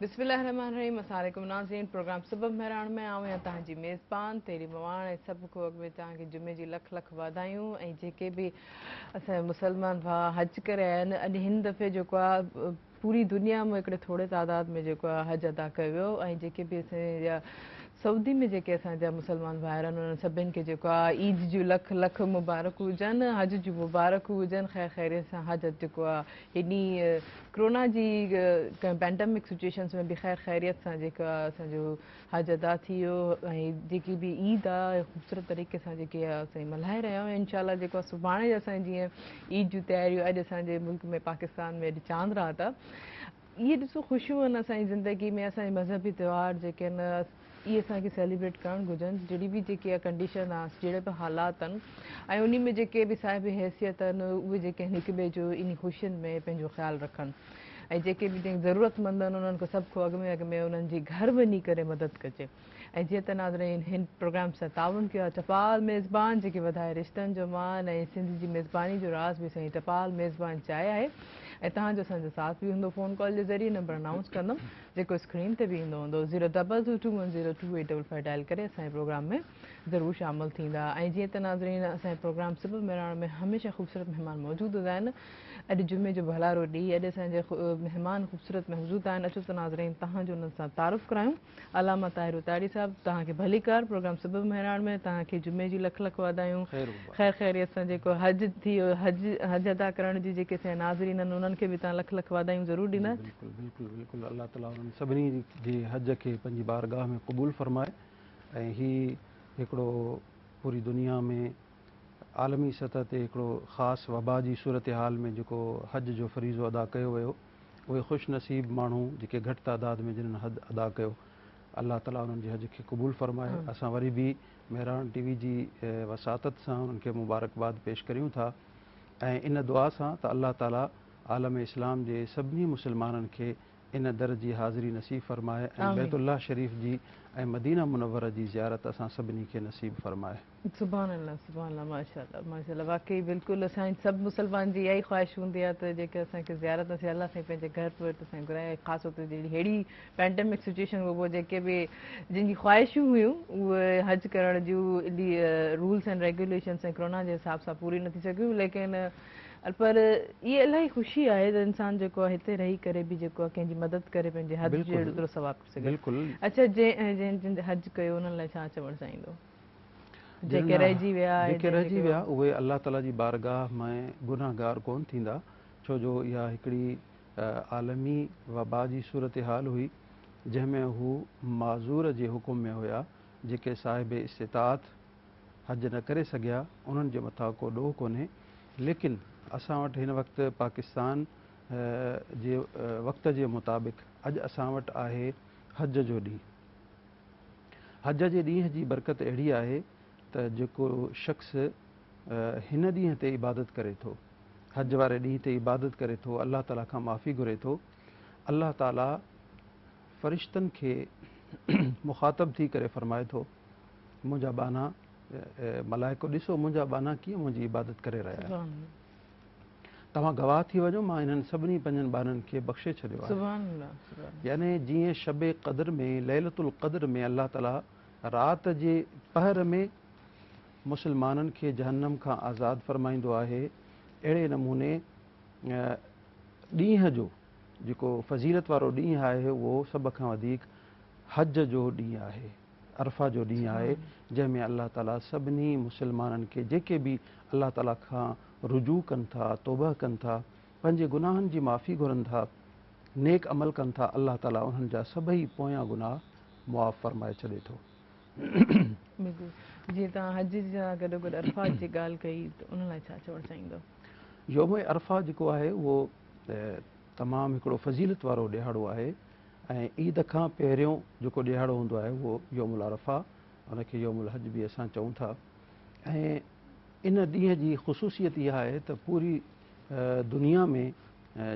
बिस्मिल्लाहिर्रहमानिर्रहीम। अस्सलाम वालेकुम नाज़रीन। प्रोग्राम सबब मेहरान में आऊं तव्हांजी मेज़बान तेरी मवान ऐं सभु खां अॻु में तव्हांखे जुमे जी लख लख वाधायूं ऐं जेके बि असांजा मुस्लमान भाउ हज करे आया आहिनि। अॼु हिन दफ़े जेको आहे पूरी दुनिया में हिकिड़े थोरे तादाद में जेको आहे हज अदा कयो वियो ऐं जेके बि असांजा सऊदी में जेके असांजा मुस्लमान भाइर आहिनि उन्हनि सभिनि खे जेको आहे ईद जूं लख लख मुबारकूं हुजनि, हज जूं मुबारकूं हुजनि। ख़ैर ख़ैरियत सां हज जेको आहे हेॾी कोरोना जी पैंडमिक सिचुएशन्स में बि ख़ैर ख़ैरियत सां जेका असांजो हज अदा थी वियो ऐं जेकी बि ईद आहे ख़ूबसूरत तरीक़े सां जेके आहे असां मल्हाए रहिया आहियूं। इनशाला जेको आहे सुभाणे असांजी जीअं ईद जूं तयारियूं अॼु असांजे मुल्क में पाकिस्तान में अॼु चांद रात आहे। इहे ॾिसो ख़ुशियूं आहिनि असांजी ज़िंदगी में। असांजे मज़हबी त्योहार जेके आहिनि इहे असांखे सेलिब्रेट करणु घुरजनि। जहिड़ी बि जेकी आहे कंडीशन आहे जहिड़े बि हालात आहिनि ऐं उन में जेके बि साहिब हैसियत आहिनि उहे जेके आहिनि हिक ॿिए जो इन ख़ुशियुनि में पंहिंजो ख़्यालु रखनि ऐं जेके बि ज़रूरतमंद आहिनि उन्हनि खे सभु खां अॻु में उन्हनि जी घर वञी करे मदद कजे। ऐं जीअं त नाज़रीन हिन प्रोग्राम सां ताउन कयो आहे टपाल मेज़बान जेके वधाए रिश्तनि जो मान ऐं सिंध जी मेज़बानी जो राज़ बि साईं टपाल मेज़बान चाहे आहे ऐं तव्हांजो असांजो साथ बि हूंदो फ़ोन कॉल जे ज़रिए। नंबर अनाउंस कंदमि जेको स्क्रीन ते बि ईंदो हूंदो 022210285 डायल करे असांजे प्रोग्राम में ज़रूरु शामिलु थींदा। ऐं जीअं त नाज़रीन असांजे प्रोग्राम सबब मेहरान में हमेशह ख़ूबसूरत महिमान मौजूदु हूंदा आहिनि। अॼु जुमे जो भलारो ॾींहुं अॼु असांजे महिमान ख़ूबसूरत महज़ूद आहिनि। अचो त नाज़रीन तव्हांजो उन्हनि सां तारुफ़ करायूं। अलामा ताहिर उतारी साहिबु तव्हांखे भली कार प्रोग्राम सबब मेहरान में तव्हांखे जुमे जी लख लख वाधायूं। ख़ैर ख़ैरियत सां जेको हज थी वियो हज अदा करण जी जेके असांजा नाज़रीन आहिनि उन्हनि खे बि तव्हां लख लख वाधायूं ज़रूरु ॾींदा। बिल्कुलु बिल्कुलु बिल्कुलु अल्लाह ताला उन्हनि सभिनी जे हज खे पंहिंजी बारगाह में क़बूलु फ़रमाए ऐं हीउ हिकिड़ो पूरी दुनिया में आलमी सतह ते हिकिड़ो ख़ासि वबा जी सूरत हाल में जेको हज जो फ़रीज़ो अदा कयो वियो उहे ख़ुशि नसीब माण्हू जेके घटि तादाद में जिन्हनि हज अदा कयो अल्लाह ताला उन्हनि जे हज खे क़बूलु फ़रमाए। असां वरी बि मेहरान टीवी जी वसातत सां उन्हनि खे मुबारकबाद पेश करियूं था ऐं इन दुआ सां त अल्लाह ताला आलम इस्लाम जे सभिनी मुस्लमाननि खे इन दर जी हाज़िरी नसीब फ़रमाए ऐं बैतुल्लाह शरीफ़ जी ऐं मदीना मुनव्वर जी ज़ियारत असां सभिनी खे नसीब फ़रमाए। सुभान अल्लाह माशाअल्लाह माशाअल्लाह। वाक़ई बिल्कुलु असांजी सभु मुस्लमान जी इहा ई ख़्वाहिश हूंदी आहे त जेके असांखे ज़ियारत थिए अलाह साईं पंहिंजे घर वटि असांखे घुराए। ख़ासि तौर ते जहिड़ी अहिड़ी पैंडमिक सिचुएशन खां पोइ जेके बि जिन जी ख़्वाहिशूं हुयूं उहे हज करण जूं एॾी रूल्स एंड रेगुलेशन्स ऐं कोरोना जे हिसाब सां पूरी न थी सघियूं लेकिन पर इहा इलाही ख़ुशी आहे त इंसानु जेको आहे हिते रही करे बि जेको आहे कंहिंजी मदद करे पंहिंजे हज जो एतिरो सवाबु करे सघे। अच्छा जंहिं हज कयो उन्हनि लाइ छा चवणु चाहींदो? जेके रहिजी विया उहे अल्लाह ताला जी बारगाह में गुनाहगार कोन थींदा छो जो इहा हिकिड़ी आलमी वबा जी सूरत हाल हुई जंहिंमें हू माज़ूर जे हुकुम में हुया जेके साहिब इस्तिताअत हज न करे सघिया उन्हनि जे मथां को ॾोह कोन्हे। लेकिन असां वटि हिन वक़्तु पाकिस्तान जे वक़्त जे मुताबिक़ अॼु असां वटि आहे हज जो ॾींहुं। हज जे ॾींहं जी बरकत अहिड़ी आहे त जेको शख़्स हिन ॾींहं ते इबादत करे थो हज वारे ॾींहं ते इबादत करे थो अल्लाह ताला खां माफ़ी घुरे थो अल्लाह ताला फ़रिश्तनि खे मुखातब थी करे फ़रमाए थो मुंहिंजा बाना मलाइको ॾिसो मुंहिंजा बाना कीअं मुंहिंजी इबादत करे रहिया आहिनि। तव्हां गवाह थी वञो मां हिननि सभिनी पंहिंजनि बाननि खे बख़्शे छॾियो आहे। यानी जीअं शब क़द्र में लैलतुल क़द्र में अल्लाह ताला राति जे पहर में मुस्लमाननि खे जहन्नम खां आज़ादु फ़रमाईंदो आहे अहिड़े नमूने ॾींहं जो जेको फ़ज़ीलत वारो ॾींहुं आहे उहो सभ खां वधीक हज जो ॾींहुं आहे अरफ़ा जो ॾींहुं आहे जंहिंमें अल्लाह ताला सभिनी मुस्लमाननि खे जेके बि अल्लाह ताला खां रुजू कनि था तौबह कनि था पंहिंजे गुनाहनि जी माफ़ी घुरनि था नेक अमल कनि था अल्लाह ताला उन्हनि जा सभई पोयां गुनाह मुआफ़ फ़रमाए छॾे थो। जीअं तव्हां हज सां गॾोगॾु अरफ़ात जी ॻाल्हि कई त उन लाइ छा चवणु चाहींदो? योम अरफ़ा जेको आहे उहो तमामु हिकिड़ो फ़ज़ीलत वारो ॾिहाड़ो आहे ऐं ईद खां पहिरियों जेको ॾिहाड़ो हूंदो आहे उहो योमुल अरफ़ा उनखे योमुल हज बि असां चऊं था। ऐं इन ॾींहं जी ख़ुशूसियत इहा आहे त पूरी दुनिया में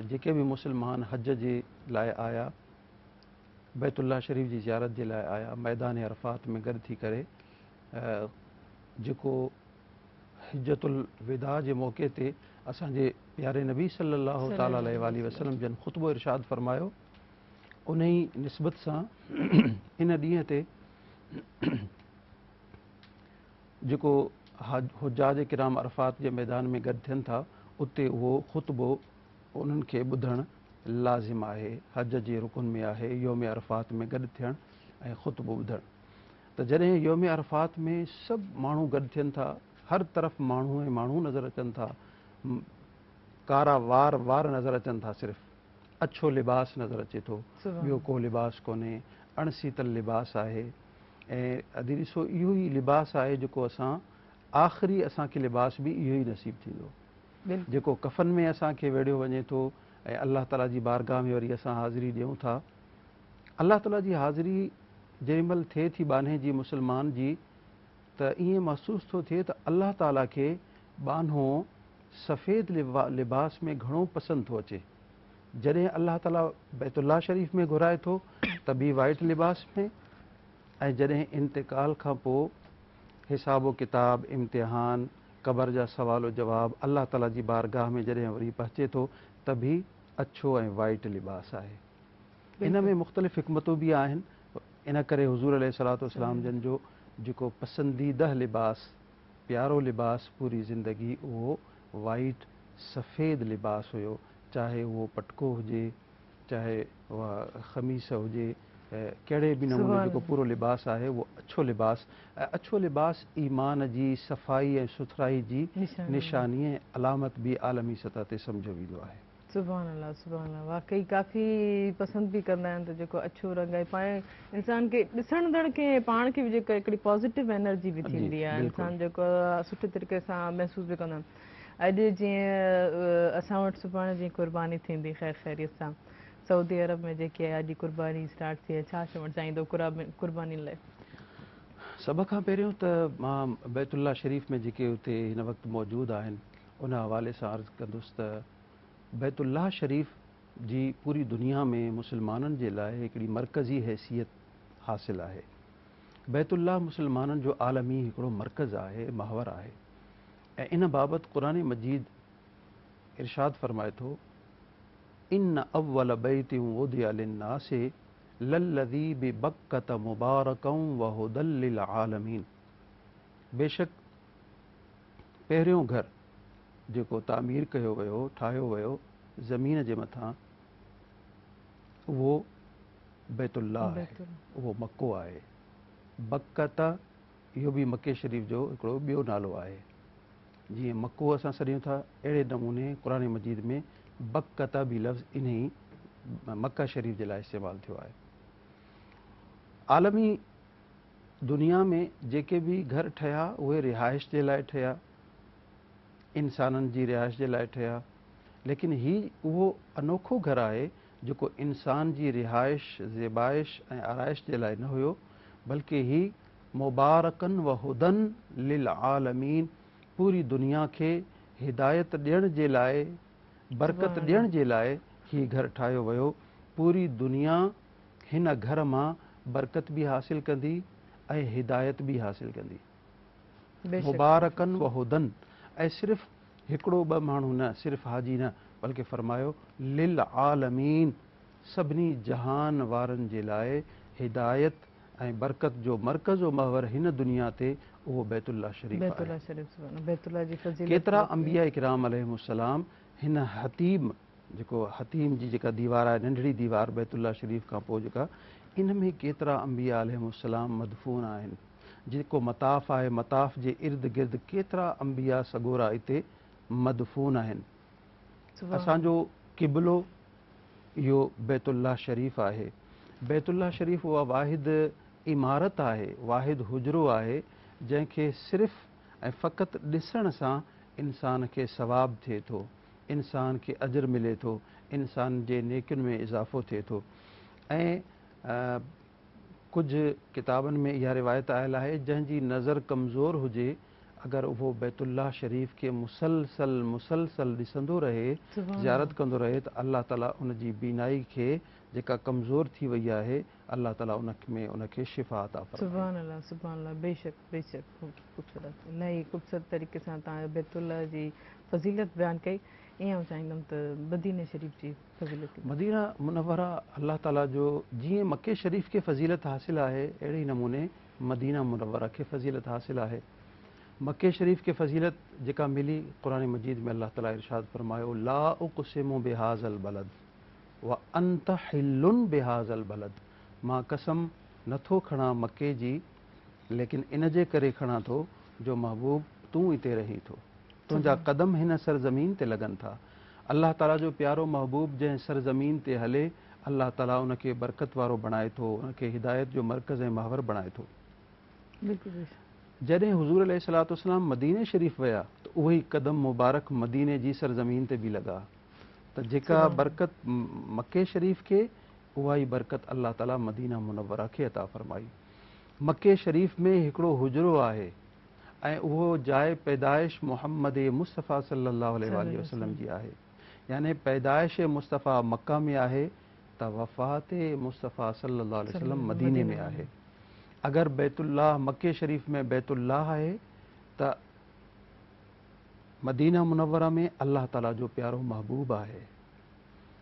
जेके बि मुस्लमान हज जे लाइ आया बैतुल्लाह शरीफ़ जी ज़ियारत जे लाइ आया मैदान अरफ़ात में गॾु थी करे जेको हिजतुल विदा जे मौक़े ते असांजे प्यारे नबी सल्लल्लाहु तआला अलैहि वसल्लम जन ख़ुतबो इरशाद फ़रमायो उन ई निस्बत सां इन ॾींहं ते जेको हुजाज किराम अरफ़ात जे मैदान में गॾु थियनि था, उते उहो ख़ुतबो उन्हनि खे ॿुधणु लाज़िम आहे। हज जे रुकुन में आहे योम अरफ़ात में गॾु थियणु ऐं ख़ुतबो ॿुधणु। त जॾहिं योम अरफ़ात में सभु माण्हू गॾु थियनि था, हर तरफ़ माण्हू ऐं माण्हू नज़र अचनि था, कारा वार वार नज़र अचनि था, सिर्फ़ु अछो लिबास नज़र अचे थो, ॿियो को लिबास कोन्हे, अणसीतल लिबास आहे। ऐं अॼु ॾिसो इहो ई लिबास आहे जेको आख़िरी असांखे लिबास बि इहो ई नसीबु थींदो, जेको कफ़न में असांखे वेढ़ियो वञे थो ऐं अलाह ताला जी बारगाह में वरी असां हाज़िरी ॾियूं था। अलाह ताला जी हाज़िरी जेॾी महिल थिए थी बान्हे जी मुस्लमान जी, त ईअं महसूसु थो थिए त अलाह ताला खे बान्हो सफ़ेद लिबास में घणो पसंदि थो अचे। जॾहिं अलाह ताला बैतुल्लाह शरीफ़ में घुराए थो त बि वाइट लिबास में, ऐं जॾहिं इंतिकाल खां पोइ हिसाबो किताब, इम्तिहान, क़बर जा सवाल जवाब अलाह ताला जी बारगाह में जॾहिं वरी पहुचे थो त बि अछो ऐं वाइट लिबास आहे। इन में मुख़्तलिफ़ हिकमतूं बि आहिनि। इन करे हुज़ूर अलैहिस्सलातु वस्सलाम जन जो जेको पसंदीदा लिबास, प्यारो लिबास पूरी ज़िंदगी उहो वाइट सफ़ेद लिबास हुयो, चाहे उहो पटको हुजे, चाहे उहा ख़मीस हुजे, कहिड़े बि नमूने जेको पूरो लिबास आहे उहो अछो लिबास। ऐं अछो लिबास ईमान जी सफ़ाई ऐं सुथराई जी निशानी ऐं अलामत बि आलमी सतह ते सम्झो वेंदो आहे। सुभान अल्लाह, सुभान अल्लाह। वाकई काफ़ी पसंदि बि कंदा आहिनि त जेको अछो रंग आहे पाए इंसान खे ॾिसंदड़ खे पाण खे बि जेको हिकिड़ी पॉज़िटिव एनर्जी बि थींदी आहे, इंसान जेको सुठे तरीक़े सां महसूस बि कंदा आहिनि। अॼु जीअं असां वटि सुभाणे जीअं कुर्बानी थींदी ख़ैर ख़ैरियत सां, सऊदी अरब में जेकी आहे अॼु कुर्बानी स्टार्ट थी आहे, छा चवणु चाहींदो कुर्बानी लाइ? सभ खां पहिरियों त मां बैतुल्लाह शरीफ़ में जेके उते हिन वक़्तु मौजूदु आहिनि उन हवाले सां अर्ज़ु कंदुसि त बैतुल्लाह शरीफ़ जी पूरी दुनिया में मुस्लमाननि जे लाइ हिकिड़ी मरकज़ी हैसियत हासिलु आहे। बैतुल्लाह मुस्लमाननि जो आलमी हिकिड़ो मरकज़ आहे, महवर आहे। ऐं इन बाबति क़ुरान मजीद इरशाद फ़रमाए थो, इन अव्वल बैति वुदिअ लिन्नासि लल्लज़ी बिबक्कत मुबारकं व हुदल लिल आलमीन। बेशक पहिरियों घर जेको तामीर कयो वियो, ठाहियो वियो ज़मीन जे मथां, उहो बैतुल्लाह आहे, उहो मको आहे। बक्कत इहो बि मके शरीफ़ जो हिकिड़ो ॿियो नालो आहे। जीअं मको असां सॾियूं था, अहिड़े नमूने क़ुरान मजीद में बक्कत बि लफ़्ज़ इन ई मक्का शरीफ़ जे लाइ इस्तेमालु थियो आहे। आलमी दुनिया में जेके बि घर ठहिया उहे रिहाइश जे लाइ ठहिया, इंसाननि जी रिहाइश जे लाइ ठहिया, लेकिन हीउ उहो अनोखो घर आहे जेको इंसान जी रिहाइश, ज़ेबाइश ऐं आराइश जे लाइ न हुयो, बल्कि ही मुबारकन व हुदन लिल आलमीन, पूरी दुनिया खे हिदायत ॾियण जे लाइ, बरकत ॾियण जे लाइ ही घर ठाहियो वियो। पूरी दुनिया हिन घर मां बरकत बि हासिल कंदी ऐं हिदायत बि हासिल कंदी। मुबारकन व हुदन, ऐं सिर्फ़ु हिकिड़ो ॿ माण्हू न, सिर्फ़ु हाजी न, बल्कि फरमायो लिल आलमीन, सभिनी जहान वारनि जे लाइ हिदायत ऐं बरकत जो मरकज़ महवर हिन दुनिया ते उहो बैतुल्लाह शरीफ़ आहे। केतिरा अंबिया इकराम अलैहिमुस्सलाम हिन हतीम, जेको हतीम जी जेका दीवार आहे, नंढड़ी दीवार बैतुल्लाह शरीफ़ खां पोइ जेका, इन में केतिरा अंबिया अलैहिमुस्सलाम मदफून आहिनि। जेको मताफ़ आहे, मताफ़ जे इर्द गिर्द केतिरा अंबिया सगोरा हिते मदफून आहिनि। असांजो क़िबलो इहो बैतुल्लाह शरीफ़ आहे। बैतुल्लाह शरीफ़ उहा वाहिद इमारत आहे, वाहिद हुजरो आहे, जंहिंखे सिर्फ़ु ऐं फ़क़ति ॾिसण सां इंसान खे सवाबु थिए थो, इंसान खे अजर मिले थो, इंसान जे नेकियुनि में इज़ाफ़ो थिए थो। ऐं कुझु किताबनि में इहा रिवायत आयल आहे, जंहिंजी नज़र कमज़ोर हुजे, अगरि उहो बैतुल्लाह शरीफ़ खे मुसलसल ॾिसंदो रहे, ज़ियारत कंदो रहे, त अल्लाह ताला उन जी बीनाई खे जेका कमज़ोर थी वई आहे, अल्लाह ताला उनखे शिफ़ा अता फरमाए। सुभान अल्लाह, सुभान अल्लाह। बेशक बेशक ख़ूबसूरत, इलाही ख़ूबसूरत तरीक़े सां तव्हां बैतुल्लाह जी फज़ीलत बयानु कई। ईअं चाहींदमि त मदीने शरीफ़ जी फज़ीलत। मदीना मुनव्वरा अल्लाह ताला जो जीअं मके शरीफ़ खे फ़ज़ीलत हासिल आहे अहिड़े ई नमूने मदीना मुनव्वरा खे फ़ज़ीलत हासिल आहे। मके शरीफ़ खे फ़ज़ीलत जेका मिली क़ुरान मजीद में अल्लाह ताला इरशाद फरमायो ला उक़सिमु बिहाज़ल बलद व अंत हिल्लुन बिहाज़ल बलद, मां कसम नथो खणा मके जी लेकिन इन जे करे खणा थो जो महबूब तूं हिते रही थो, तुंहिंजा क़दम हिन सरज़मीन ते लॻनि था। अल्लाह ताला जो प्यारो महबूब जंहिं सरज़मीन ते हले अल्लाह ताला उनखे बरकत वारो बणाए थो, उनखे हिदायत जो मर्कज़ ऐं महवर बणाए थो। जॾहिं हुज़ूर अलैहिस्सलातु वस्सलाम मदीने शरीफ़ विया त उहे ई क़दम मुबारक मदीने जी सरज़मीन ते बि लॻा, त जेका बरकत मके शरीफ़ खे उहा ई बरकत अल्लाह ताला मदीना मुनव्वरा खे अता फ़रमाई। मके शरीफ़ में हिकिड़ो हुजरो आहे ऐं उहो जाइ पैदाइश मुहम्मद मुस्तफ़ा सल्लल्लाहु अलैहि वसल्लम जी आहे, यानी पैदाइश मुस्तफ़ा मक्का में आहे त वफ़ात मुस्तफ़ा सल्लल्लाहु अलैहि वसल्लम मदीने में आहे। अगर बैतुल्लाह मके शरीफ़ में बैतुल्लाह आहे त मदीना मुनव्वरा में अल्लाह ताला जो प्यारो महबूब आहे।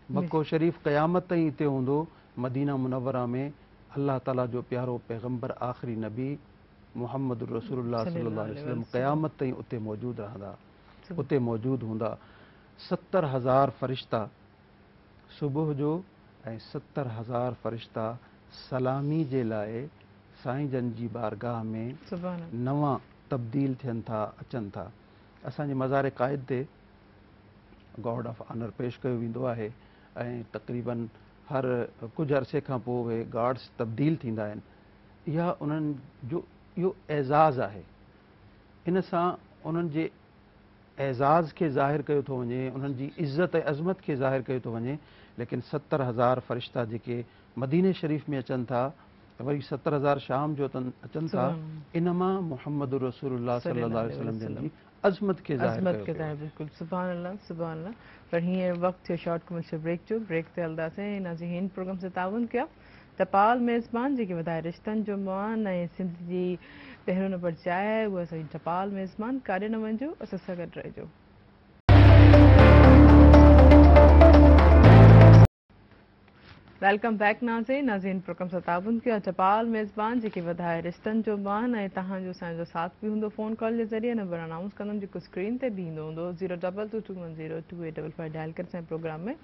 मक्को शरीफ़ क़यामत ताईं हिते हूंदो, मदीना मुनव्वरा में अल्लाह ताला जो प्यारो पैगम्बर आख़िरी नबी मुहम्मद रसूलुल्लाह सल्लल्लाहु अलैहि वसल्लम क़यामत ताईं उते मौजूद रहंदा, उते मौजूद हूंदा। 70,000 फ़रिश्ता सुबुह जो ऐं 70,000 फ़रिश्ता सलामी जे लाइ साईं जन जी बारगाह में नवां तब्दील थियनि था, अचनि था। असांजे मज़ार क़ाइद ते गॉड ऑफ ऑनर पेश कयो वेंदो आहे ऐं तक़रीबन हर कुझु अरसे खां पोइ उहे गार्ड्स तब्दील थींदा आहिनि। इहा उन्हनि जो इहो एज़ाज़ आहे, इन सां उन्हनि जे एज़ाज़ खे ज़ाहिर कयो थो वञे, उन्हनि जी इज़त ऐं अज़मत खे ज़ाहिर कयो थो वञे। लेकिन 70,000 फ़रिश्ता जेके मदीने शरीफ़ में अचनि था, वरी 70,000 शाम जो अचनि था, इन मां मुहम्मद रसूलुल्लाह सल्लल्लाहु अलैहि वसल्लम जन जी अज़मत खे ज़ाहिर कयो थो वञे। बिल्कुलु सुभान अल्लाह सुभान अल्लाह। पर हींअर वक़्तु थियो शॉर्ट कमर्शियल ब्रेक जो, ब्रेक ते हलंदासीं। हिन जी हिन प्रोग्राम सां ताउन कया टपाल मेज़बान जेके वधाए रिश्तनि जो मुआन ऐं सिंध जी पहिरियों नंबर चांहि आहे उहा असांजी टपाल मेज़बान, काॾे न वञिजो, असां सां गॾु रहिजो। वेलकम बैक नाज़रीन प्रोग्राम सां ताउन कया टपाल मेज़बान जेके वधाए रिश्तनि जो मान ऐं तव्हांजो असांजो साथ बि हूंदो फ़ोन कॉल जे ज़रिए। नंबर अनाउंस कंदमि जेको स्क्रीन ते बि ईंदो हूंदो 02221028555 डायल करे असांजे प्रोग्राम में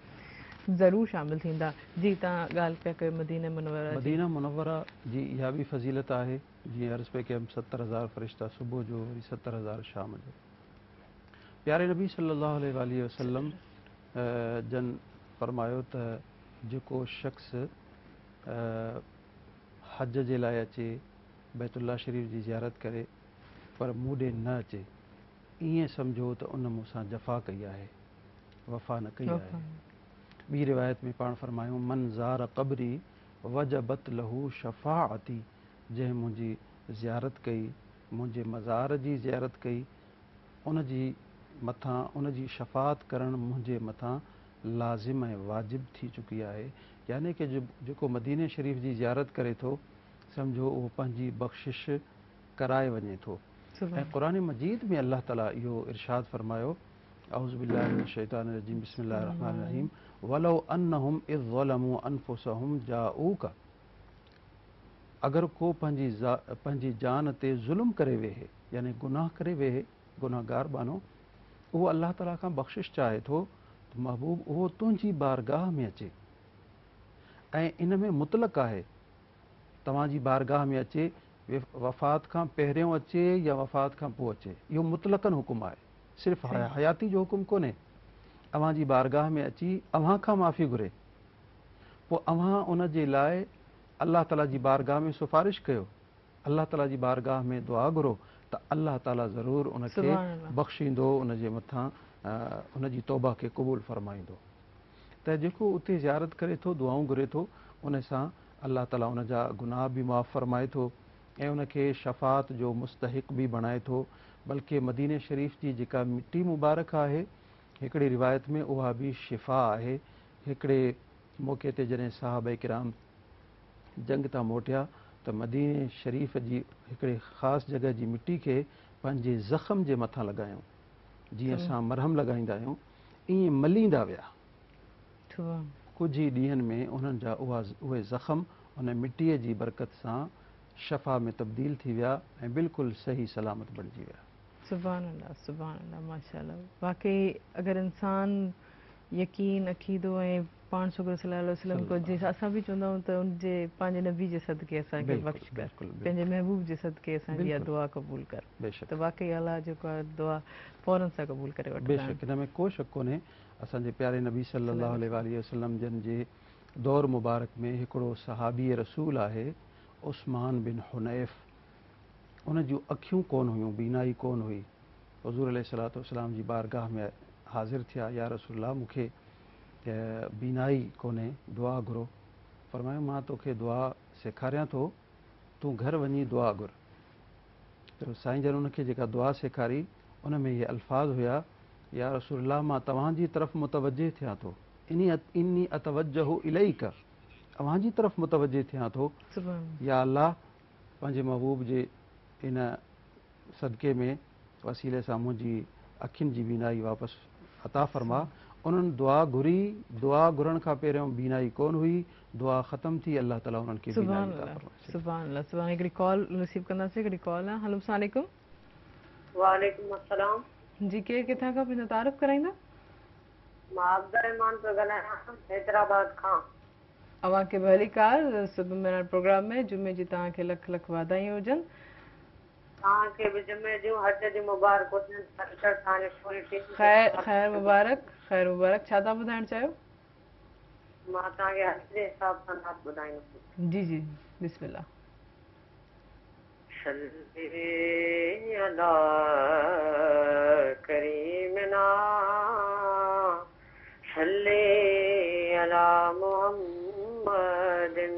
ज़रूरु शामिलु थींदा। जी तव्हां ॻाल्हि पिया कयो मदीना मुनव्वरा जी। मदीना मुनव्वरा जी इहा बि फ़ज़ीलत आहे, जीअं अर्ज़ पे कयमि 70,000 फ़रिश्ता सुबुह जो, वरी 70,000 शाम जो। प्यारे नबी सल्लल्लाहु अलैहि वसल्लम जन फरमायो त जेको शख़्स हज जे लाइ अचे, बैतुल्लाह शरीफ़ जी ज़ियारत करे, पर मूं ॾे न अचे, ईअं सम्झो त उन मूंसां जफ़ा कई आहे, वफ़ा न कई आहे। ॿी रिवायत में पाण फरमायूं मन ज़ार क़बरी वजबत लहू शफ़ाअती, जंहिं मुंहिंजी ज़ियारत कई, मुंहिंजे मज़ार जी ज़ियारत कई, उन जी मथां उन जी शफ़ात करणु मुंहिंजे मथां लाज़िम ऐं वाजिब थी चुकी आहे। यानी कि जेको मदीने शरीफ़ जी ज़ियारत करे थो, सम्झो उहो पंहिंजी बख़्शिश कराए वञे थो। ऐं क़ुरान मजीद में अल्लाह ताला इहो इरशाद फरमायो औज़ु बिल्लाहि मिनश शैतानिर रजीम बिस्मिल्लाहिर रहमानिर रहीम वलौ अन्नहुम इज़ ज़लमू अनफुसहुम जाऊक, अगरि को पंहिंजी जान ते ज़ुल्म करे वेहे, यानी गुनाह करे वेहे, गुनाहगार बानो, उहो अल्लाह ताला खां बख़्शिश चाहे थो त महबूब उहो तुंहिंजी बारगाह में अचे। ऐं इन में मुतलक़ आहे, तव्हांजी बारगाह में अचे, वफ़ात खां पहिरियों अचे या वफ़ात खां पोइ अचे, इहो मुतलक़न हुकुम आहे, सिर्फ़ु हयाती जो हुकुम कोन्हे। अव्हांजी बारगाह में अची अव्हां खां माफ़ी घुरे, पोइ अव्हां उन जे लाइ अल्लाह ताला जी बारगाह में सिफ़ारिश कयो, अल्लाह ताला जी बारगाह में दुआ घुरो, त अल्लाह ताला ज़रूरु उनखे बख़्शींदो, उन जे मथां उन जी तौबा खे क़बूल फ़रमाईंदो। त जेको उते ज़ियारत करे थो, दुआऊं घुरे थो, उन सां अल्लाह ताला उन जा गुनाह बि माफ़ फ़रमाए थो ऐं उनखे शफ़ात जो मुस्तहिक़ बि बणाए थो। बल्कि मदीने शरीफ़ जी जेका मिटी मुबारक आहे, हिकिड़ी रिवायत में उहा बि शिफ़ा आहे। हिकिड़े मौक़े ते जॾहिं सहाबा किराम जंग तां मोटिया त मदीने शरीफ़ जी हिकिड़े ख़ासि जॻह जी मिटी खे पंहिंजे ज़ख़्म जे मथां लॻायूं, जीअं असां मरहम लॻाईंदा आहियूं, ईअं मलींदा विया। सुभान कुझु ई ॾींहंनि में उन्हनि जा उहे ज़ख़्म उन मिटीअ जी बरकत सां शफ़ा में तब्दील थी विया ऐं बिल्कुलु सही सलामत बणिजी विया। सुभान अल्लाह माशाअल्लाह। वाकई अगरि इंसान यकीन अक़ीदो ऐं पाण छोकिरो सल्लल्लाहु अलैहि वसल्लम को जे असां बि चवंदा आहियूं त उनजे पंहिंजे नबी जे सदके असांखे बख़्श कर, पंहिंजे महबूब जे सदके असांजी इहा दुआ क़बूल कर, त वाकई अलाह जेको आहे दुआ फौरन सां क़बूल करे वठंदा आहिनि। बेशक, हिन में को शक कोन्हे। असांजे प्यारे नबी सल्लल्लाहु अलैहि वसल्लम जन जे दौर मुबारक में हिकिड़ो सहाबी रसूल आहे उस्मान बिन हुनैफ। उन जूं अखियूं कोन हुयूं, बीनाई कोन हुई। हुज़ूर अलैहिस्सलातु वस्सलाम जी बारगाह में हाज़िर थिया, या रसूलल्लाह मूंखे बीनाई कोन्हे, दुआ घुरो। फरमायो मां तोखे दुआ सेखारियां थो, तूं घर वञी दुआ घुर। त साईं जन उनखे जेका दुआ सेखारी उन में इहे अल्फाज़ हुया, या रसूलल्लाह मां तव्हांजी तरफ़ मुतवजे थियां थो, इन्नी अतवजहु इलैक, तव्हांजी तरफ़ मुतवजे थियां थो, या अल्लाह पंहिंजे महबूब जे इन सदके में वसीले सां मुंहिंजी अखियुनि जी बीनाई वापसि अता फरमा। उन्हनि दुआ घुरी, दुआ घुरण खां पहिरियों बीनाई कोन हुई, दुआ ख़तम थी, अल्लाह ताला उन्हनि खे बीनाई अता फरमाई। सुभान अल्लाह। सुभान। हिकिड़ी कॉल रिसीव कंदासीं। हिकिड़ी कॉल आहे। हेलो अस्सलाम वालेकुम। वालेकुम अस्सलाम। जी केरु किथां खां पंहिंजो तारुफ़ कराईंदा? मां अब्दुर्रहमान पियो ॻाल्हायां हैदराबाद खां। अव्हांखे भली कार सुबुह में प्रोग्राम में जुमे जी तव्हांखे लख लख वाधायूं हुजनि। तव्हांखे बि जुमे जूं हज जी मुबारक हुजनि। ख़ैर मुबारक, ख़ैर मुबारक। छा था ॿुधाइणु चाहियो? मां तव्हांखे हज जे हिसाब सां नात ॿुधाईंदुसि। जी जी बिस्मिल्लाह। सल्ले अला करीमना सल्ले अला मुहम्मदिन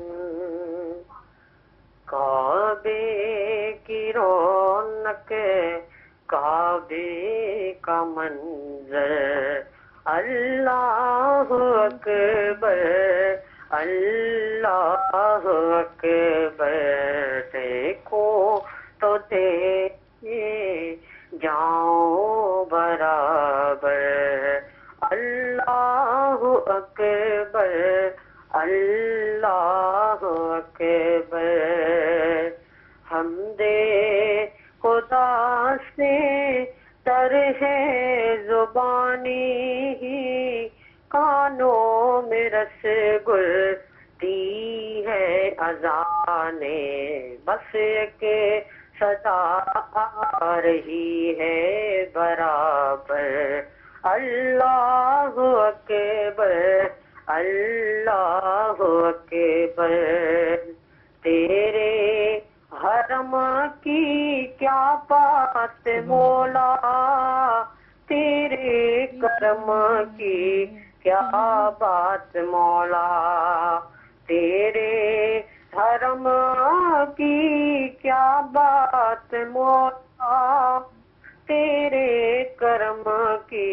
काबे की रौनक काबे का मंजर अल्लाह अकबर अल्लाह अकबर देखो तो देखे जाओ बराबर अल्लाह अकबर अल्लाह अकबर हमदे खुदा से तर है जुबानी कानों में रसगुल दी है अज़ाने बस के सदा आ रही है बराबर अल्लाह अकबर अल्लाह अकबर तेरे हरम की क्या बात मौला तेरे करम की क्या बात मौला तेरे हरम की क्या बात मौला तेरे करम की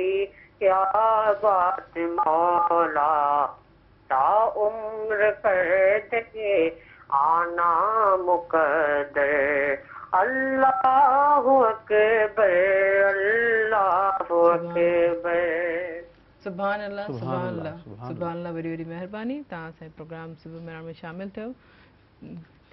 क्या बात मौला ता उम्र कर दे आना मुकद्दर अल्लाह अकबर अल्लाह अकबर। सुभान अल्लाह सुभान अल्लाह सुभान अल्लाह। वरी वरी महिरबानी तव्हां असांजे प्रोग्राम सुबुह में शामिल थियो।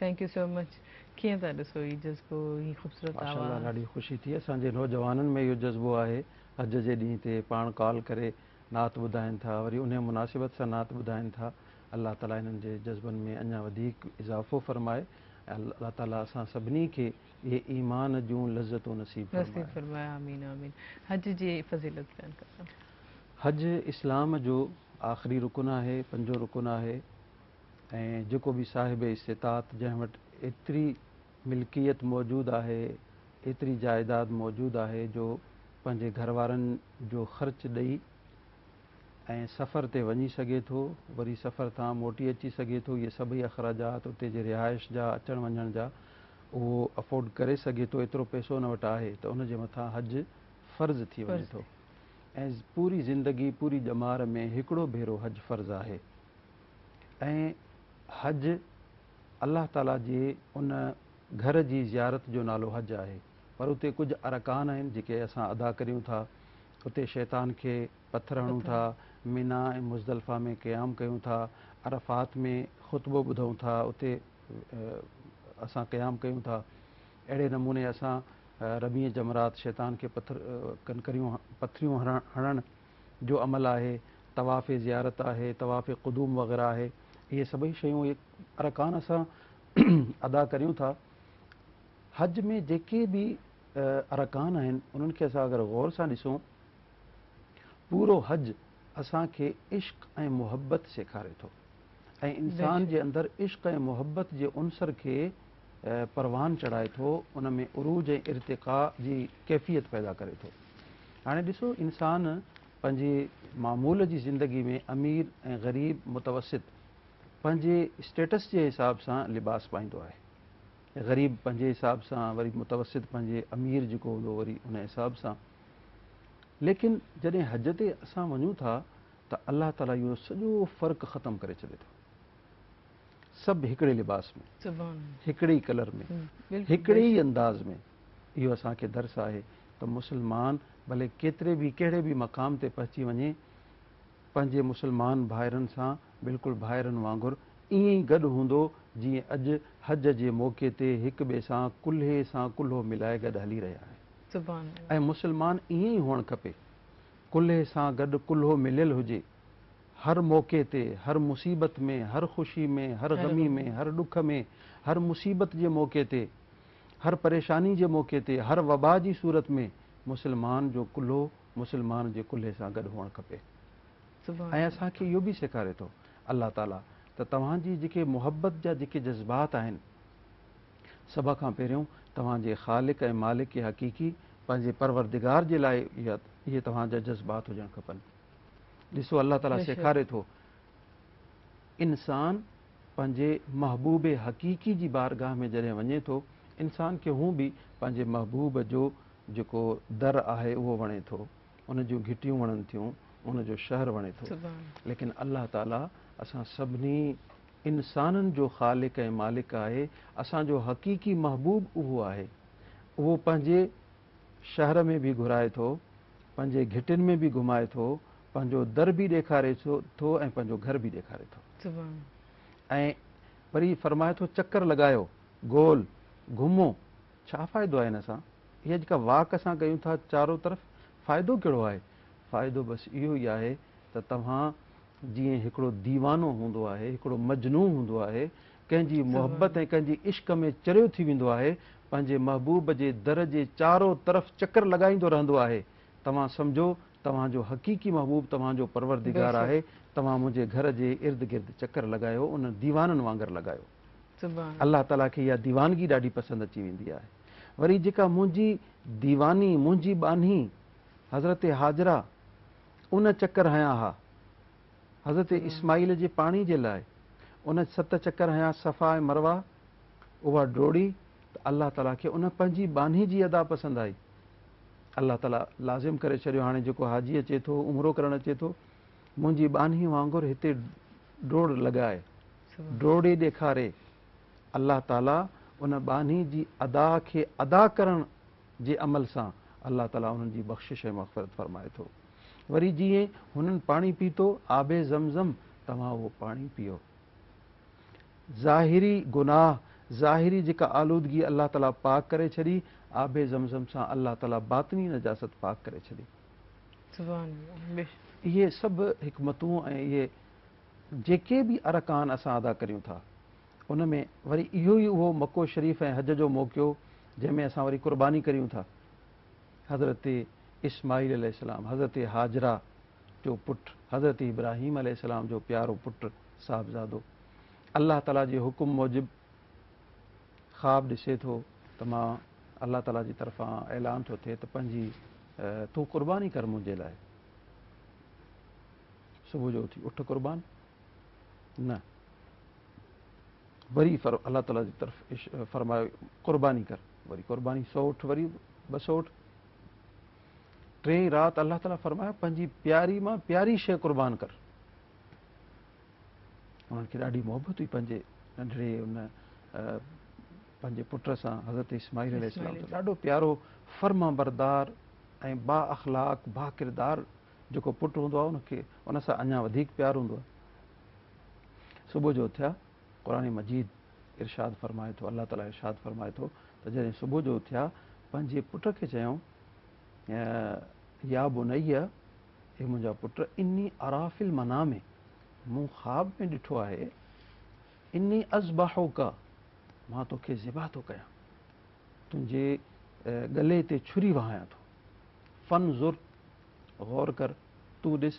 Thank you so much. कीअं था ॾिसो हीउ जज़्बो, ही ख़ूबसूरत आवाज़? ॾाढी ख़ुशी थी। असांजे नौजवाननि में इहो जज़्बो आहे, हज जे ॾींहं ते पाण कॉल करे नात ॿुधाइनि था, वरी उन मुनासिबत सां नात ॿुधाइनि था। अल्लाह ताला हिननि जे जज़्बनि में अञा वधीक इज़ाफ़ो फरमाए। अल्लाह ताला असां सभिनी खे इहे ईमान जूं लज़तूं नसीब फरमाए। आमीन आमीन। हज जी फ़ज़ीलत बयान कंदा। हज इस्लाम जो आख़िरी रुकन आहे, पंजो रुकन आहे। ऐं जेको बि साहिब इस्तिताअत जंहिं वटि एतिरी मिल्कियत मौजूदु आहे, एतिरी जाइदाद मौजूदु आहे जो पंहिंजे घर वारनि जो ख़र्चु ॾेई ऐं सफ़र ते वञी सघे थो, वरी सफ़र तां मोटी अची सघे थो, इहे सभई अख़राजात उते जे रिहाइश जा, अचण वञण जा, उहो अफोर्ड करे सघे थो, एतिरो पैसो उन वटि आहे त उनजे मथां हज फ़र्ज़ थी वञे थो। ऐं पूरी ज़िंदगी पूरी ॼमार में हिकिड़ो भेरो हज फ़र्ज़ु आहे। ऐं हज अल्लाह ताला जे उन घर जी ज़ियारत जो नालो हज आहे, पर उते कुझु अरकान आहिनि जेके असां अदा करियूं था। उते शैतान खे पत्थर हणूं था, मीना ऐं मुज़दलिफ़ा में क़याम कयूं था, अरफ़ात में ख़ुतबो ॿुधूं था, उते असां क़याम कयूं था। अहिड़े नमूने असां रमीअ जमरात शैतान खे पथरियूं हणण जो अमल आहे, तवाफ़ ज़ियारत आहे, तवाफ़ क़ुदूम वग़ैरह आहे। इहे सभई शयूं, इहे अरकान असां अदा करियूं था। हज में जेके बि अरकान आहिनि उन्हनि खे असां अगरि गौर सां ॾिसूं, पूरो हज असांखे इश्क़ ऐं मुहबत सेखारे थो ऐं इंसान जे अंदरि इश्क़ ऐं मुहबत जे उनसर खे परवान चढ़ाए थो, उन में उरूज ऐं इर्तिक़ा जी कैफ़ियत पैदा करे थो। हाणे ॾिसो, इंसान पंहिंजे मामूल जी ज़िंदगी में अमीर ऐं ग़रीब मुतवसित पंहिंजे स्टेटस जे हिसाब सां लिबास पाईंदो आहे। ग़रीब पंहिंजे हिसाब सां, वरी मुतवसित पंहिंजे अमीर जेको हूंदो वरी उन हिसाब सां। लेकिन जॾहिं हज ते असां वञूं था त अलाह ताला इहो सॼो फ़र्क़ु ख़तमु करे छॾे थो। सभु हिकिड़े लिबास में, हिकिड़े ई कलर में, हिकिड़े ई अंदाज़ में। इहो असांखे दर्स आहे त मुस्लमान भले केतिरे बि कहिड़े बि मक़ाम ते पहुची वञे, पंहिंजे मुस्लमान भाइरनि सां बिल्कुलु भाइरनि वांगुरु ईअं ई गॾु हूंदो जीअं अॼु हज जे मौक़े ते हिक ॿिए सां कुल्हे सां कुल्हो मिलाए गॾु हली रहिया आहिनि। ऐं मुस्लमान ईअं ई हुअणु खपे, कुल्हे सां गॾु कुल्हो मिलियल हुजे, हर मौक़े ते, हर मुसीबत में, हर ख़ुशी में, हर ग़मी में, हर ॾुख में, हर मुसीबत जे मौक़े ते, हर परेशानी जे मौक़े ते, हर वबा जी सूरत में मुस्लमान जो कुल्हो मुस्लमान जे कुल्हे सां गॾु हुअणु खपे। ऐं असांखे इहो बि सेखारे थो अलाह ताला त तव्हांजी जेके मुहबत जा जेके जज़्बात आहिनि, सभ खां पहिरियों तव्हांजे ख़ालिक ऐं मालिक हक़ीक़ी पंहिंजे परवरदिगार जे लाइ इहे तव्हांजा जज़्बात हुजणु खपनि। ॾिसो, अलाह ताला सेखारे थो, इंसान पंहिंजे महबूब हक़ीक़ी जी बारगाह में जॾहिं वञे थो, इंसान खे हू बि पंहिंजे महबूब जो जेको दर आहे उहो वणे थो, उन जूं घिटियूं वणनि थियूं, उन जो शहर वणे थो। लेकिन अलाह ताला असां सभिनी इंसाननि जो ख़ालिक ऐं मालिक आहे। असांजो हक़ीक़ी महबूब उहो आहे। उहो पंहिंजे शहर में बि घुराए थो, पंहिंजे घिटियुनि में बि घुमाए थो, पंहिंजो दर बि ॾेखारे थो ऐं पंहिंजो घर बि ॾेखारे थो। ऐं वरी फरमाए थो, चकर लॻायो, गोल घुमो। छा फ़ाइदो आहे हिन सां? इहा जेका वाक असां कयूं था चारो तरफ़, फ़ाइदो कहिड़ो आहे? फ़ाइदो बसि इहो ई आहे त तव्हां जीअं हिकिड़ो दीवानो हूंदो आहे, हिकिड़ो मजनू हूंदो आहे, कंहिंजी मुहबत ऐं कंहिंजी इश्क में चरियो थी वेंदो आहे, पंहिंजे महबूब जे दर जे चारो तरफ़ चकर लॻाईंदो रहंदो आहे। तव्हां सम्झो तव्हांजो हक़ीक़ी महबूब तव्हांजो परवरदिगार आहे। तव्हां मुंहिंजे घर जे इर्द गिर्द चकर लॻायो, उन दीवाननि वांगुरु लॻायो। अलाह ताला खे इहा दीवानगी ॾाढी पसंदि अची वेंदी आहे। वरी जेका मुंहिंजी दीवानी, मुंहिंजी बानी हज़रत हाजरा उन चकर हयां हा हज़रत इस्माईल जे पाणी जे लाइ, उन 7 चकर हयां सफ़ा ऐं मरवा, उहा डोड़ी, त अलाह ताला खे उन पंहिंजी बानी जी अदा पसंदि आई। अलाह ताला लाज़िम करे छॾियो, हाणे जेको हाजी अचे थो, उमिरो करणु अचे थो, मुंहिंजी बानी वांगुरु हिते डोड़ लॻाए, डोड़े ॾेखारे। अलाह ताला उन बानी जी अदा खे अदा करण जे अमल सां अलाह ताला उन्हनि जी बख़्शिश ऐं मग़फ़िरत फरमाए थो। वरी जीअं हुननि पाणी पीतो, आबे ज़मज़म, तव्हां उहो पाणी पीओ। ज़ाहिरी गुनाह, ज़ाहिरी जेका आलूदगी अलाह ताला पाक करे छॾी, आबे ज़मज़म सां अलाह ताला बातिनी नजासत पाक करे छॾी। इहे सभु हिकमतूं ऐं इहे जेके बि अरकान असां अदा करियूं था, उन में वरी इहो ई उहो मको शरीफ़ ऐं हज जो मौक़ियो जंहिंमें असां वरी क़ुर्बानी करियूं था। हज़रत इस्माईल अलैहिस्सलाम, हज़रत हाजरा जो पुटु, हज़रत इब्राहीम अलैहिस्सलाम जो प्यारो पुटु साहिबज़ादो, अलाह ताला जे हुकुम मूजिबि ख़्वाब ॾिसे थो त मां अलाह ताला जी तरफ़ां ऐलान थो थिए त पंहिंजी तूं क़ुर्बानी कर मुंहिंजे लाइ। सुबुह जो उथी उठ क़ुर्बान न, वरी अलाह ताला जी तरफ़ फरमायो क़ुर्बानी कर, वरी क़ुर्बानी 100 उठ, वरी 200 उठ। 3 राति अलाह ताला फरमायो पंहिंजी प्यारी मां प्यारी शइ क़ुर्बान कर। उन्हनि खे ॾाढी मोहबत हुई पंहिंजे नंढड़े उन पंहिंजे पुट सां, हज़रत इस्माईल अलैहिस्सलाम सां। ॾाढो प्यारो फर्मा बरदार ऐं बा अख़लाक बा किरदार जेको पुटु हूंदो आहे उनखे उन सां अञा वधीक प्यारु हूंदो आहे। सुबुह जो उथिया, क़ुरान मजीद इरशाद फरमाए थो, अलाह ताला इरशाद फरमाए थो त जॾहिं सुबुह जो उथिया पंहिंजे पुट खे चयऊं या बुनैया, हे मुंहिंजा पुट, इन्नी अराफिल मनामे, मूं ख़्वाब में ॾिठो आहे, इन्नी अज़बाहुका, मां तोखे ज़िबा थो कयां, तुंहिंजे गले ते छुरी वहायां थो, फनज़ुर, गौर कर, तूं ॾिस,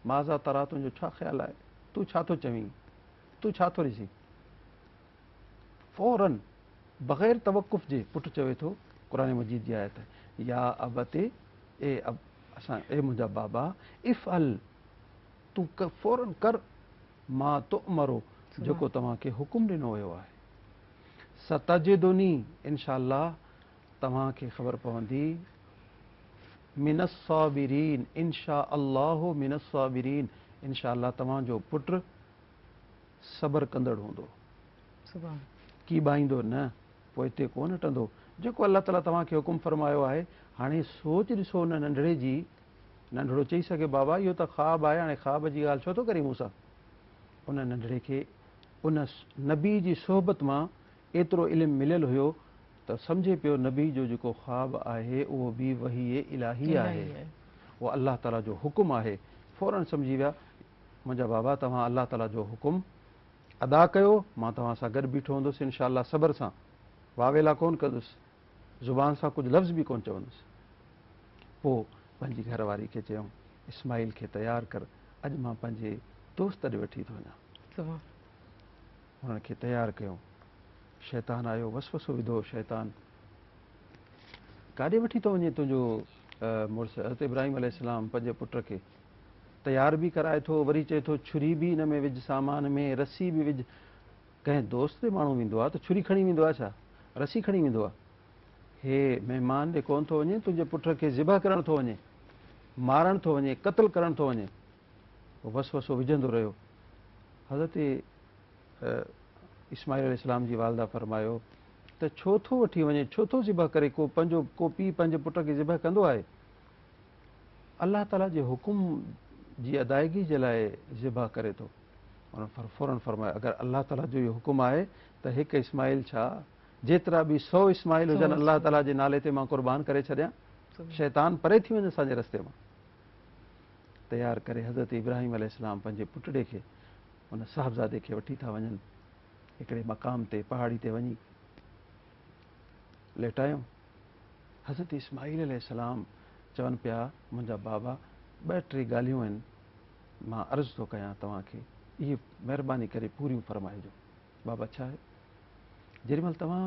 माज़ा तरा, तुंहिंजो छा ख़्यालु आहे, तूं छा थो चवीं, तूं छा थो ॾिसीं। फौरन बग़ैर तवक़ुफ़ जे पुटु चवे थो, क़ुरान मजीद जी आयत, या अबते, ए मुंहिंजा बाबा, इफ़ अल, तूं फौरन कर, मां तो मरो, जेको तव्हांखे हुकुम ॾिनो वियो आहे। सतजिदुनी, इनशा अल्लाह तव्हांखे ख़बर पवंदी, मिनस साबिरीन, इनशा अल्लाह मिनस साबिरीन, इनशा अल्लाह तव्हांजो पुटु सबर कंदड़ हूंदो, की ॿाईंदो न, पोइ हिते कोन हटंदो, जेको अलाह ताला तव्हांखे हुकुम फरमायो आहे। हाणे सोच ॾिसो हुन नंढड़े जी, नंढड़ो चई सघे बाबा इहो त ख़्वाब आहे, हाणे ख़्वाब जी ॻाल्हि छो थो करे मूंसां। उन नंढड़े खे उन नबी जी सोहबत मां एतिरो इल्मु मिलियल हुयो त सम्झे पियो नबी जो जेको ख़्वाब आहे उहो बि वही इलाही आहे, उहो अलाह ताला जो हुकुम आहे। फौरन सम्झी विया, मुंहिंजा बाबा तव्हां अलाह ताला जो हुकुम अदा कयो, मां तव्हां सां गॾु बीठो हूंदुसि इनशा अल्लाह, सबर सां, वावेला कोन कंदुसि, ज़ुबान सां कुझु लफ़्ज़ बि कोन चवंदुसि। पोइ पंहिंजी घरवारी खे चयऊं, इस्माइल खे तयारु कर, अॼु मां पंहिंजे दोस्त ॾे वठी थो वञा। हुननि खे तयारु कयूं, शैतान आयो, वसवसो विधो शैतान, काॾे वठी थो वञे तुंहिंजो मुड़ुसु। हज़रत इब्राहिम अलैहिस्सलाम पंहिंजे पुट खे तयारु बि कराए थो, वरी चए थो छुरी बि हिन में विझ, सामान में रसी बि विझ। कंहिं दोस्त ॾे माण्हू वेंदो आहे त छुरी खणी वेंदो आहे छा, रसी खणी वेंदो आहे? हे महिमान ॾे कोन थो वञे, तुंहिंजे पुट खे ज़िबह करणु थो वञे, मारणु थो वञे, क़त्ल करणु थो वञे। पोइ वसवसो विझंदो रहियो। हज़रत इस्माइल अलैहिस्सलाम जी वालदा फरमायो त छो थो वठी वञे, छो थो ज़िबह करे, को पीउ पंहिंजे पुट खे ज़िबह कंदो आहे? अलाह ताला जे हुकुम जी अदायगी जे लाइ ज़िबह करे थो। उन फौरन फरमायो, अगरि अलाह ताला जो इहो हुकुम आहे त हिकु इस्माइल छा, जेतिरा बि 100 इस्माइल हुजनि अलाह ताला जे नाले ते मां क़ुर्बान करे छॾियां, शैतान परे थी वञे असांजे रस्ते मां। तयारु करे हज़रत इब्राहिम अलैहिस्सलाम पंहिंजे पुटड़े खे, हुन साहिबज़ादे खे वठी था वञनि हिकिड़े मक़ाम ते, पहाड़ी ते वञी लेटायूं। हज़रत इस्माइल अलैहिस्सलाम चवनि पिया, मुंहिंजा बाबा 2-3 ॻाल्हियूं आहिनि, मां अर्ज़ु थो कयां तव्हांखे, इहे महिरबानी करे पूरियूं फरमाइजो। बाबा छा आहे? जेॾीमहिल तव्हां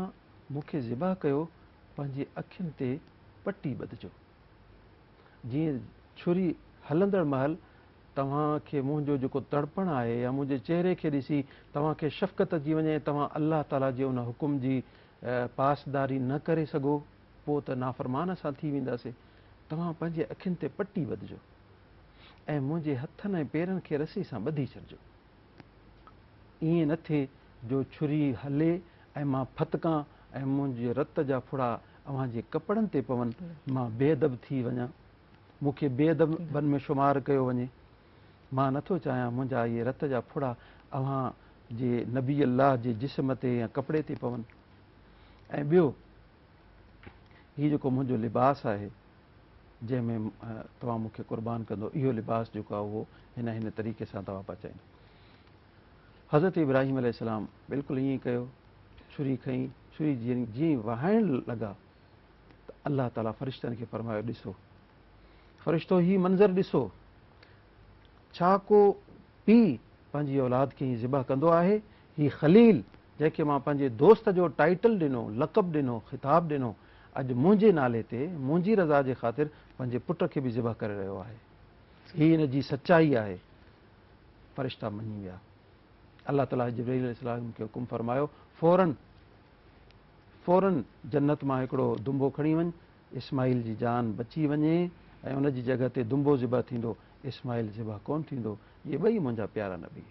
मूंखे ज़िबा कयो, पंहिंजी अखियुनि ते पटी ॿधिजो, जीअं छुरी हलंदड़ महल तव्हांखे मुंहिंजो जेको तड़पण आहे या मुंहिंजे चहिरे खे ॾिसी तव्हांखे शफ़क़त अची वञे, तव्हां अलाह ताला जे उन हुकुम जी पासदारी न करे सघो, पोइ त नाफ़रमान सां थी वेंदासीं। तव्हां पंहिंजे अखियुनि ते पटी ॿधिजो ऐं मुंहिंजे हथनि ऐं पेरनि खे रसी सां ॿधी छॾिजो। ईअं न थिए जो छुरी हले ऐं मां फतकां ऐं मुंहिंजे रत जा फुड़ा अव्हांजे कपिड़नि ते पवनि, मां बेअदब थी वञा, मूंखे बेअदबनि में शुमार कयो वञे। मां नथो चाहियां मुंहिंजा इहे रत जा फुड़ा अव्हां जे नबी अल्लाह जे जिस्म ते या कपिड़े ते पवनि। ऐं ॿियो, हीउ जेको मुंहिंजो लिबास आहे जंहिंमें तव्हां मूंखे क़ुर्बान कंदो, इहो लिबास जेको आहे उहो हिन तरीक़े सां तव्हां पचाईंदो। हज़रत इब्राहिम अलैहिस्सलाम बिल्कुलु ईअं कयो, छुरी खईं, छुरी जीअं वहाइण लॻा त अलाह ताला फ़रिश्तनि खे फरमायो, ॾिसो फ़रिश्तो हीउ मंज़र ॾिसो, छा को पीउ पंहिंजी औलाद खे हीअ ज़िबह कंदो आहे? हीउ ख़लील जंहिंखे मां पंहिंजे दोस्त जो टाइटल ॾिनो, लक़ब ॾिनो, ख़िताब ॾिनो, अॼु मुंहिंजे नाले ते मुंहिंजी रज़ा जे ख़ातिर पंहिंजे पुट खे बि ज़िबह करे रहियो आहे। हीअ हिन जी सचाई आहे। फ़रिश्ता मञी विया। अलाह ताला जिब्रील अलैहिस्सलाम खे हुकुम फरमायो, फौरन जन्नत मां हिकिड़ो दुंबो खणी वञ, इस्माइल जी जान बची वञे ऐं उन जी जॻह ते दुंबो ज़िबह थींदो, इस्माइल ज़िबह कोन थींदो। इहे ॿई मुंहिंजा प्यारा नबी।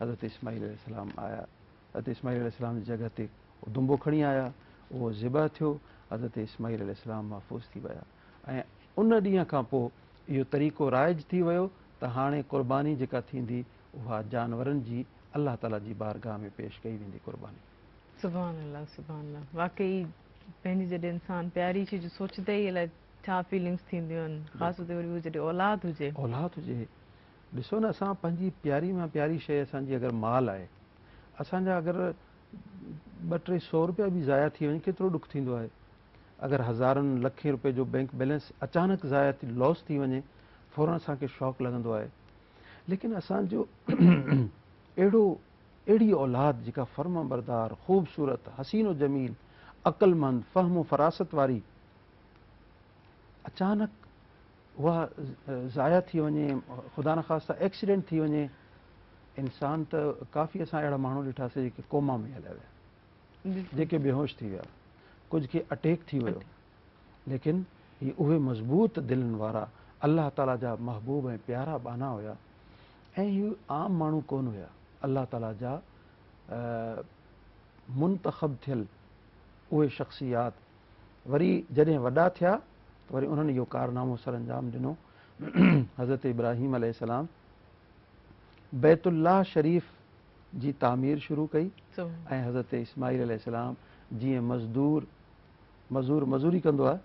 हज़रत इस्माइल अलैहिस्सलाम आया, हज़रत इस्माइल अलैहिस्सलाम जी जॻह ते दुंबो खणी आया, उहो ज़िबह थियो। हज़रत इस्माइल अलैहिस्सलाम महफ़ूज़ थी विया। ऐं उन ॾींहं खां पोइ इहो तरीक़ो राइज थी वियो त हाणे क़ुर्बानी जेका थींदी उहा जानवरनि जी अलाह ताला जी बारगाह में पेश कई वेंदी क़ुर्बानी। सुभान अल्लाह, सुभान अल्लाह। वाकई पंहिंजी जॾहिं इंसानु प्यारी चीज सोचंदे ई अलाए छा फीलिंग्स थींदियूं आहिनि, ख़ासि तौर ते वरी उहो जॾहिं औलाद हुजे। औलाद हुजे, ॾिसो न, असां पंहिंजी प्यारी मां प्यारी शइ असांजी अगरि माल आहे, असांजा अगरि 200-300 रुपया बि ज़ाया थी वञे केतिरो ॾुखु थींदो आहे। अगरि हज़ारनि लखे रुपए जो बैंक बैलेंस अचानक ज़ाया थी लॉस थी वञे, फ़ौरन असांखे शौक़ लॻंदो आहे। लेकिन असांजो अहिड़ी औलाद जेका फ़र्म बरदार, ख़ूबसूरत, हसीनो जमील, अक़लमंद, फ़हम फ़रासत वारी, अचानक उहा ज़ाया थी वञे, ख़ुदा न ख़ास्ता एक्सीडेंट थी वञे, इंसान त काफ़ी असां अहिड़ा माण्हू ॾिठासीं जेके कोमा में हलिया विया, जेके बेहोश थी विया, कुझु खे अटैक थी वियो। लेकिन ही उहे मज़बूत दिलनि वारा अलाह ताला जा महबूब ऐं प्यारा बाना हुया, ऐं इहे आम माण्हू कोन हुया, अलाह ताला जा मुंतख़ब थियल उहे शख़्सियात। वरी जॾहिं वॾा थिया त वरी उन्हनि इहो कारनामो सर अंजाम ॾिनो। हज़रत इब्राहीम अलैहिस्सलाम बैतुल्लाह शरीफ़ जी तामीर शुरू कई, ऐं हज़रत इस्माईल अलैहिस्सलाम जीअं मज़दूरी कंदो आहे,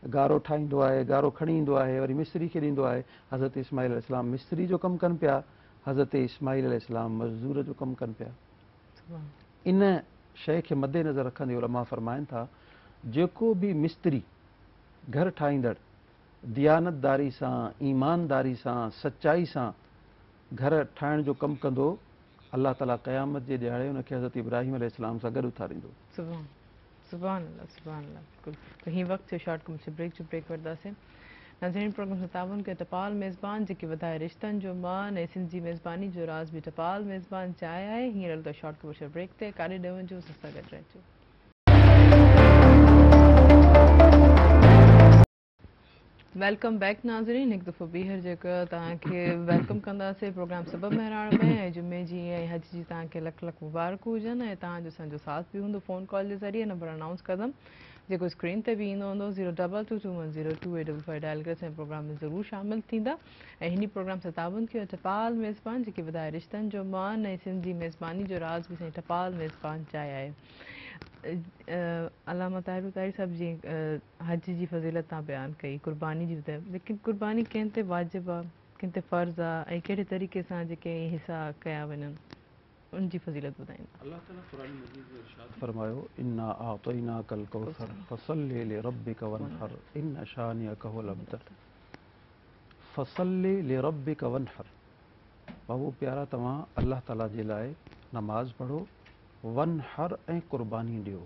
गारो ठाहींदो आहे, गारो खणी ईंदो आहे, वरी मिस्त्री खे ॾींदो आहे। हज़रत इस्माईल अलैहिस्सलाम मिस्त्री जो कमु कनि पिया, हज़रत इस्माईल अलैहिस्सलाम मज़दूर जो कमु कनि पिया। इन शइ खे मद्देनज़र रखंदे उलमा फ़रमाइनि था, जेको बि मिस्त्री घर ठाहींदड़ दियानतदारी सां, ईमानदारी सां, सचाई सां घर ठाहिण जो कमु कंदो, अलाह ताला क़यामत जे ॾियारे हुनखे हज़रत इब्राहीम अलैहिस्सलाम सां गॾु उथारींदो। सुभान अल्लाह, सुभान अल्लाह। बिल्कुलु। त हीअ वक़्तु थियो शॉर्ट कमर्शियल ब्रेक जो, ब्रेक वठंदासीं। नाज़रीन, प्रोग्राम सां ताउन कयो टपाल मेज़बान जेके वधाए रिश्तनि जो मान ऐं सिंध जी मेज़बानी जो राज़ बि टपाल मेज़बान चाहे आहे। हींअर हलंदो शॉर्ट कमर्शियल ब्रेक ते, काॾे न वञो, असां सां गॾु रहिजो। वेलकम बैक नाज़रीन, हिकु दफ़ो ॿीहर जेको तव्हांखे वेलकम कंदासीं प्रोग्राम सबब मेहराण में, ऐं जुमे जी ऐं हज जी तव्हांखे लख लख मुबारकूं हुजनि, ऐं तव्हांजो असांजो साथ बि हूंदो फ़ोन कॉल जे ज़रिए। नंबर अनाउंस कंदमि जेको स्क्रीन ते बि ईंदो हूंदो, 02221022855 डायल करे असांजे प्रोग्राम में ज़रूरु शामिलु थींदा। ऐं हिन प्रोग्राम सां ताउन कयो टपाल मेज़बान जेके वधाए रिश्तनि जो मान ऐं सिंध जी मेज़बानी जो राज़ बि साईं टपाल मेज़बान चाहे आहे। अलामा ताहिर साहिब जी हज जी फज़ीलत तव्हां बयानु कई, क़ुर्बानी जी त, लेकिन क़ुर्बानी कंहिं ते वाजिबु आहे, कंहिं ते फ़र्ज़ु आहे, ऐं कहिड़े तरीक़े सां जेके हिसा कया वञनि, उनजी फज़ीलत ॿुधाईंदा। अल्लाह ताला क़ुरान मजीद में इरशाद फरमायो, इन्ना आतैनाकल कौसर फसल्लि लिरब्बिका वनहर इन्न शानिअक हुवल अब्तर। फसल्लि लिरब्बिका वनहर, बाबू प्यारा तव्हां अल्लाह ताला जे लाइ नमाज़ पढ़ो, वनहर ऐं क़ुर्बानी ॾियो,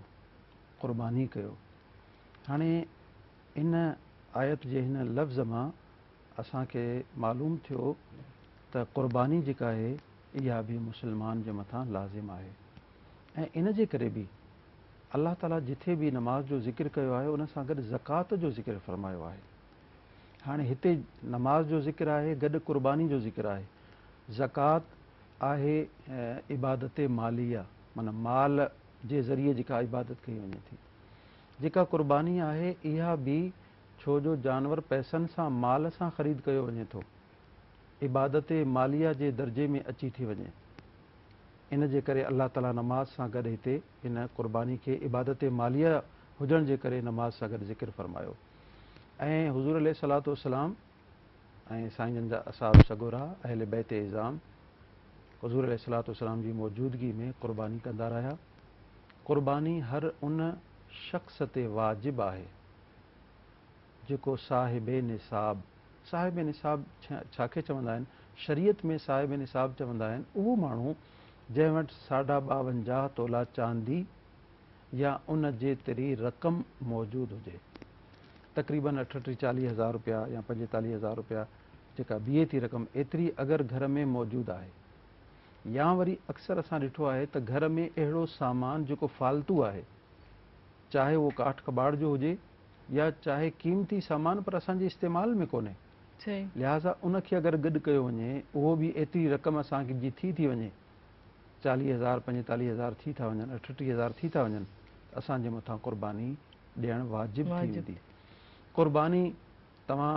क़ुर्बानी कयो। हाणे इन आयत जे हिन लफ़्ज़ मां असांखे मालूम थियो त क़ुर्बानी जेका आहे इहा बि मुस्लमान जे मथां लाज़िम आहे, ऐं इन जे करे बि अल्लाह ताला जिथे बि नमाज़ जो ज़िक्र कयो आहे उन सां गॾु ज़कात जो ज़िक्र फ़रमायो आहे। हाणे हिते नमाज़ जो ज़िक्र आहे, गॾु क़ुर्बानी जो ज़िक्र आहे। ज़कात आहे इबादत मालिया, माना माल जे ज़रिए जेका इबादत कई वञे थी। जेका क़ुर्बानी आहे इहा बि छो जो जानवर पैसनि सां, माल सां ख़रीद कयो वञे थो, इबादत मालिया जे दर्जे में अची थी वञे। इन जे करे अल्लाह ताला नमाज़ सां गॾु हिते इन क़ुर्बानी खे इबादत मालिया हुजण जे करे नमाज़ सां गॾु ज़िक्र फ़रमायो। ऐं हुज़ूर अलैहिस्सलातु वस्सलाम ऐं साईं जा असहाब सगोरा अहले बैत इज़ाम हुज़ूर अलैहिस्सलातु वस्सलाम जी मौजूदगी में क़ुर्बानी कंदा रहिया। क़ुर्बानी हर उन शख़्स ते वाजिबु आहे जेको साहिब निसाब, साहिब निसाब छाखे चवंदा आहिनि, शरीयत में साहिब निसाब चवंदा आहिनि उहो माण्हू जंहिं वटि 52.5 तोला चांदी या उन जेतिरी रक़म मौजूदु हुजे, तक़रीबन 38-40 हज़ार रुपया या 45 हज़ार रुपया जेका बीहे थी रक़म, एतिरी अगरि घर में मौजूदु आहे, या वरी अक्सर असां ॾिठो आहे त घर में अहिड़ो सामान जेको फालतू आहे, चाहे उहो काठ कबाड़ जो हुजे या चाहे क़ीमती सामान, पर असांजे इस्तेमाल में कोन्हे, लिहाज़ा उनखे अगरि गॾु कयो वञे, उहो बि एतिरी रक़म असांखे जी थी वञे, 40 हज़ार 45 हज़ार थी था वञनि, 38 हज़ार थी था वञनि, असांजे मथां क़ुर्बानी ॾियणु वाजिबु थी वेंदी। क़ुर्बानी तव्हां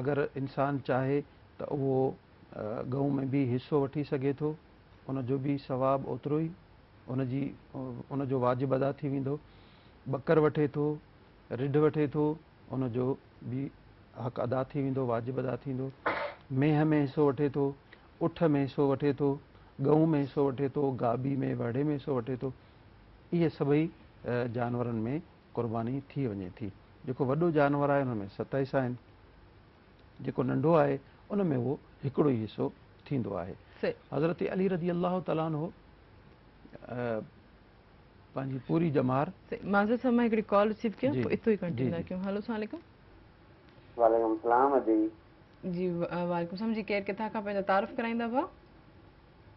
अगरि इंसानु चाहे त उहो गऊं में बि हिसो वठी सघे थो, उनजो बि सवाबु ओतिरो ई उनजो वाजिबु अदा थी वेंदो। ॿकर वठे थो, रिढ वठे थो, उनजो बि हक़ अदा थी वेंदो, वाजिबु अदा थींदो। मेंह में हिसो वठे थो, उठ में हिसो वठे थो, गऊं में हिसो वठे थो, गाबी में, वड़े में हिसो वठे थो। इहे सभई जानवरनि में क़ुर्बानी थी वञे थी। जेको वॾो जानवर आहे हुन में 7 हिसा आहिनि, जेको नंढो आहे उन में उहो हिकिड़ो ई हिसो थींदो आहे। हज़रत अली रज़ी अल्लाह ताला अन्हु पंहिंजी पूरी जमार माज़र साहब मां हिकिड़ी कॉल रिसीव कयो, पोइ इतो ई कंटिन्यू कयूं। हेलो अस्सलाम वालेकुम। वालेकुम सलाम अदी। जी वालेकुम सलाम जी, केरु किथां खां पंहिंजो तारुफ़ कराईंदा भाउ?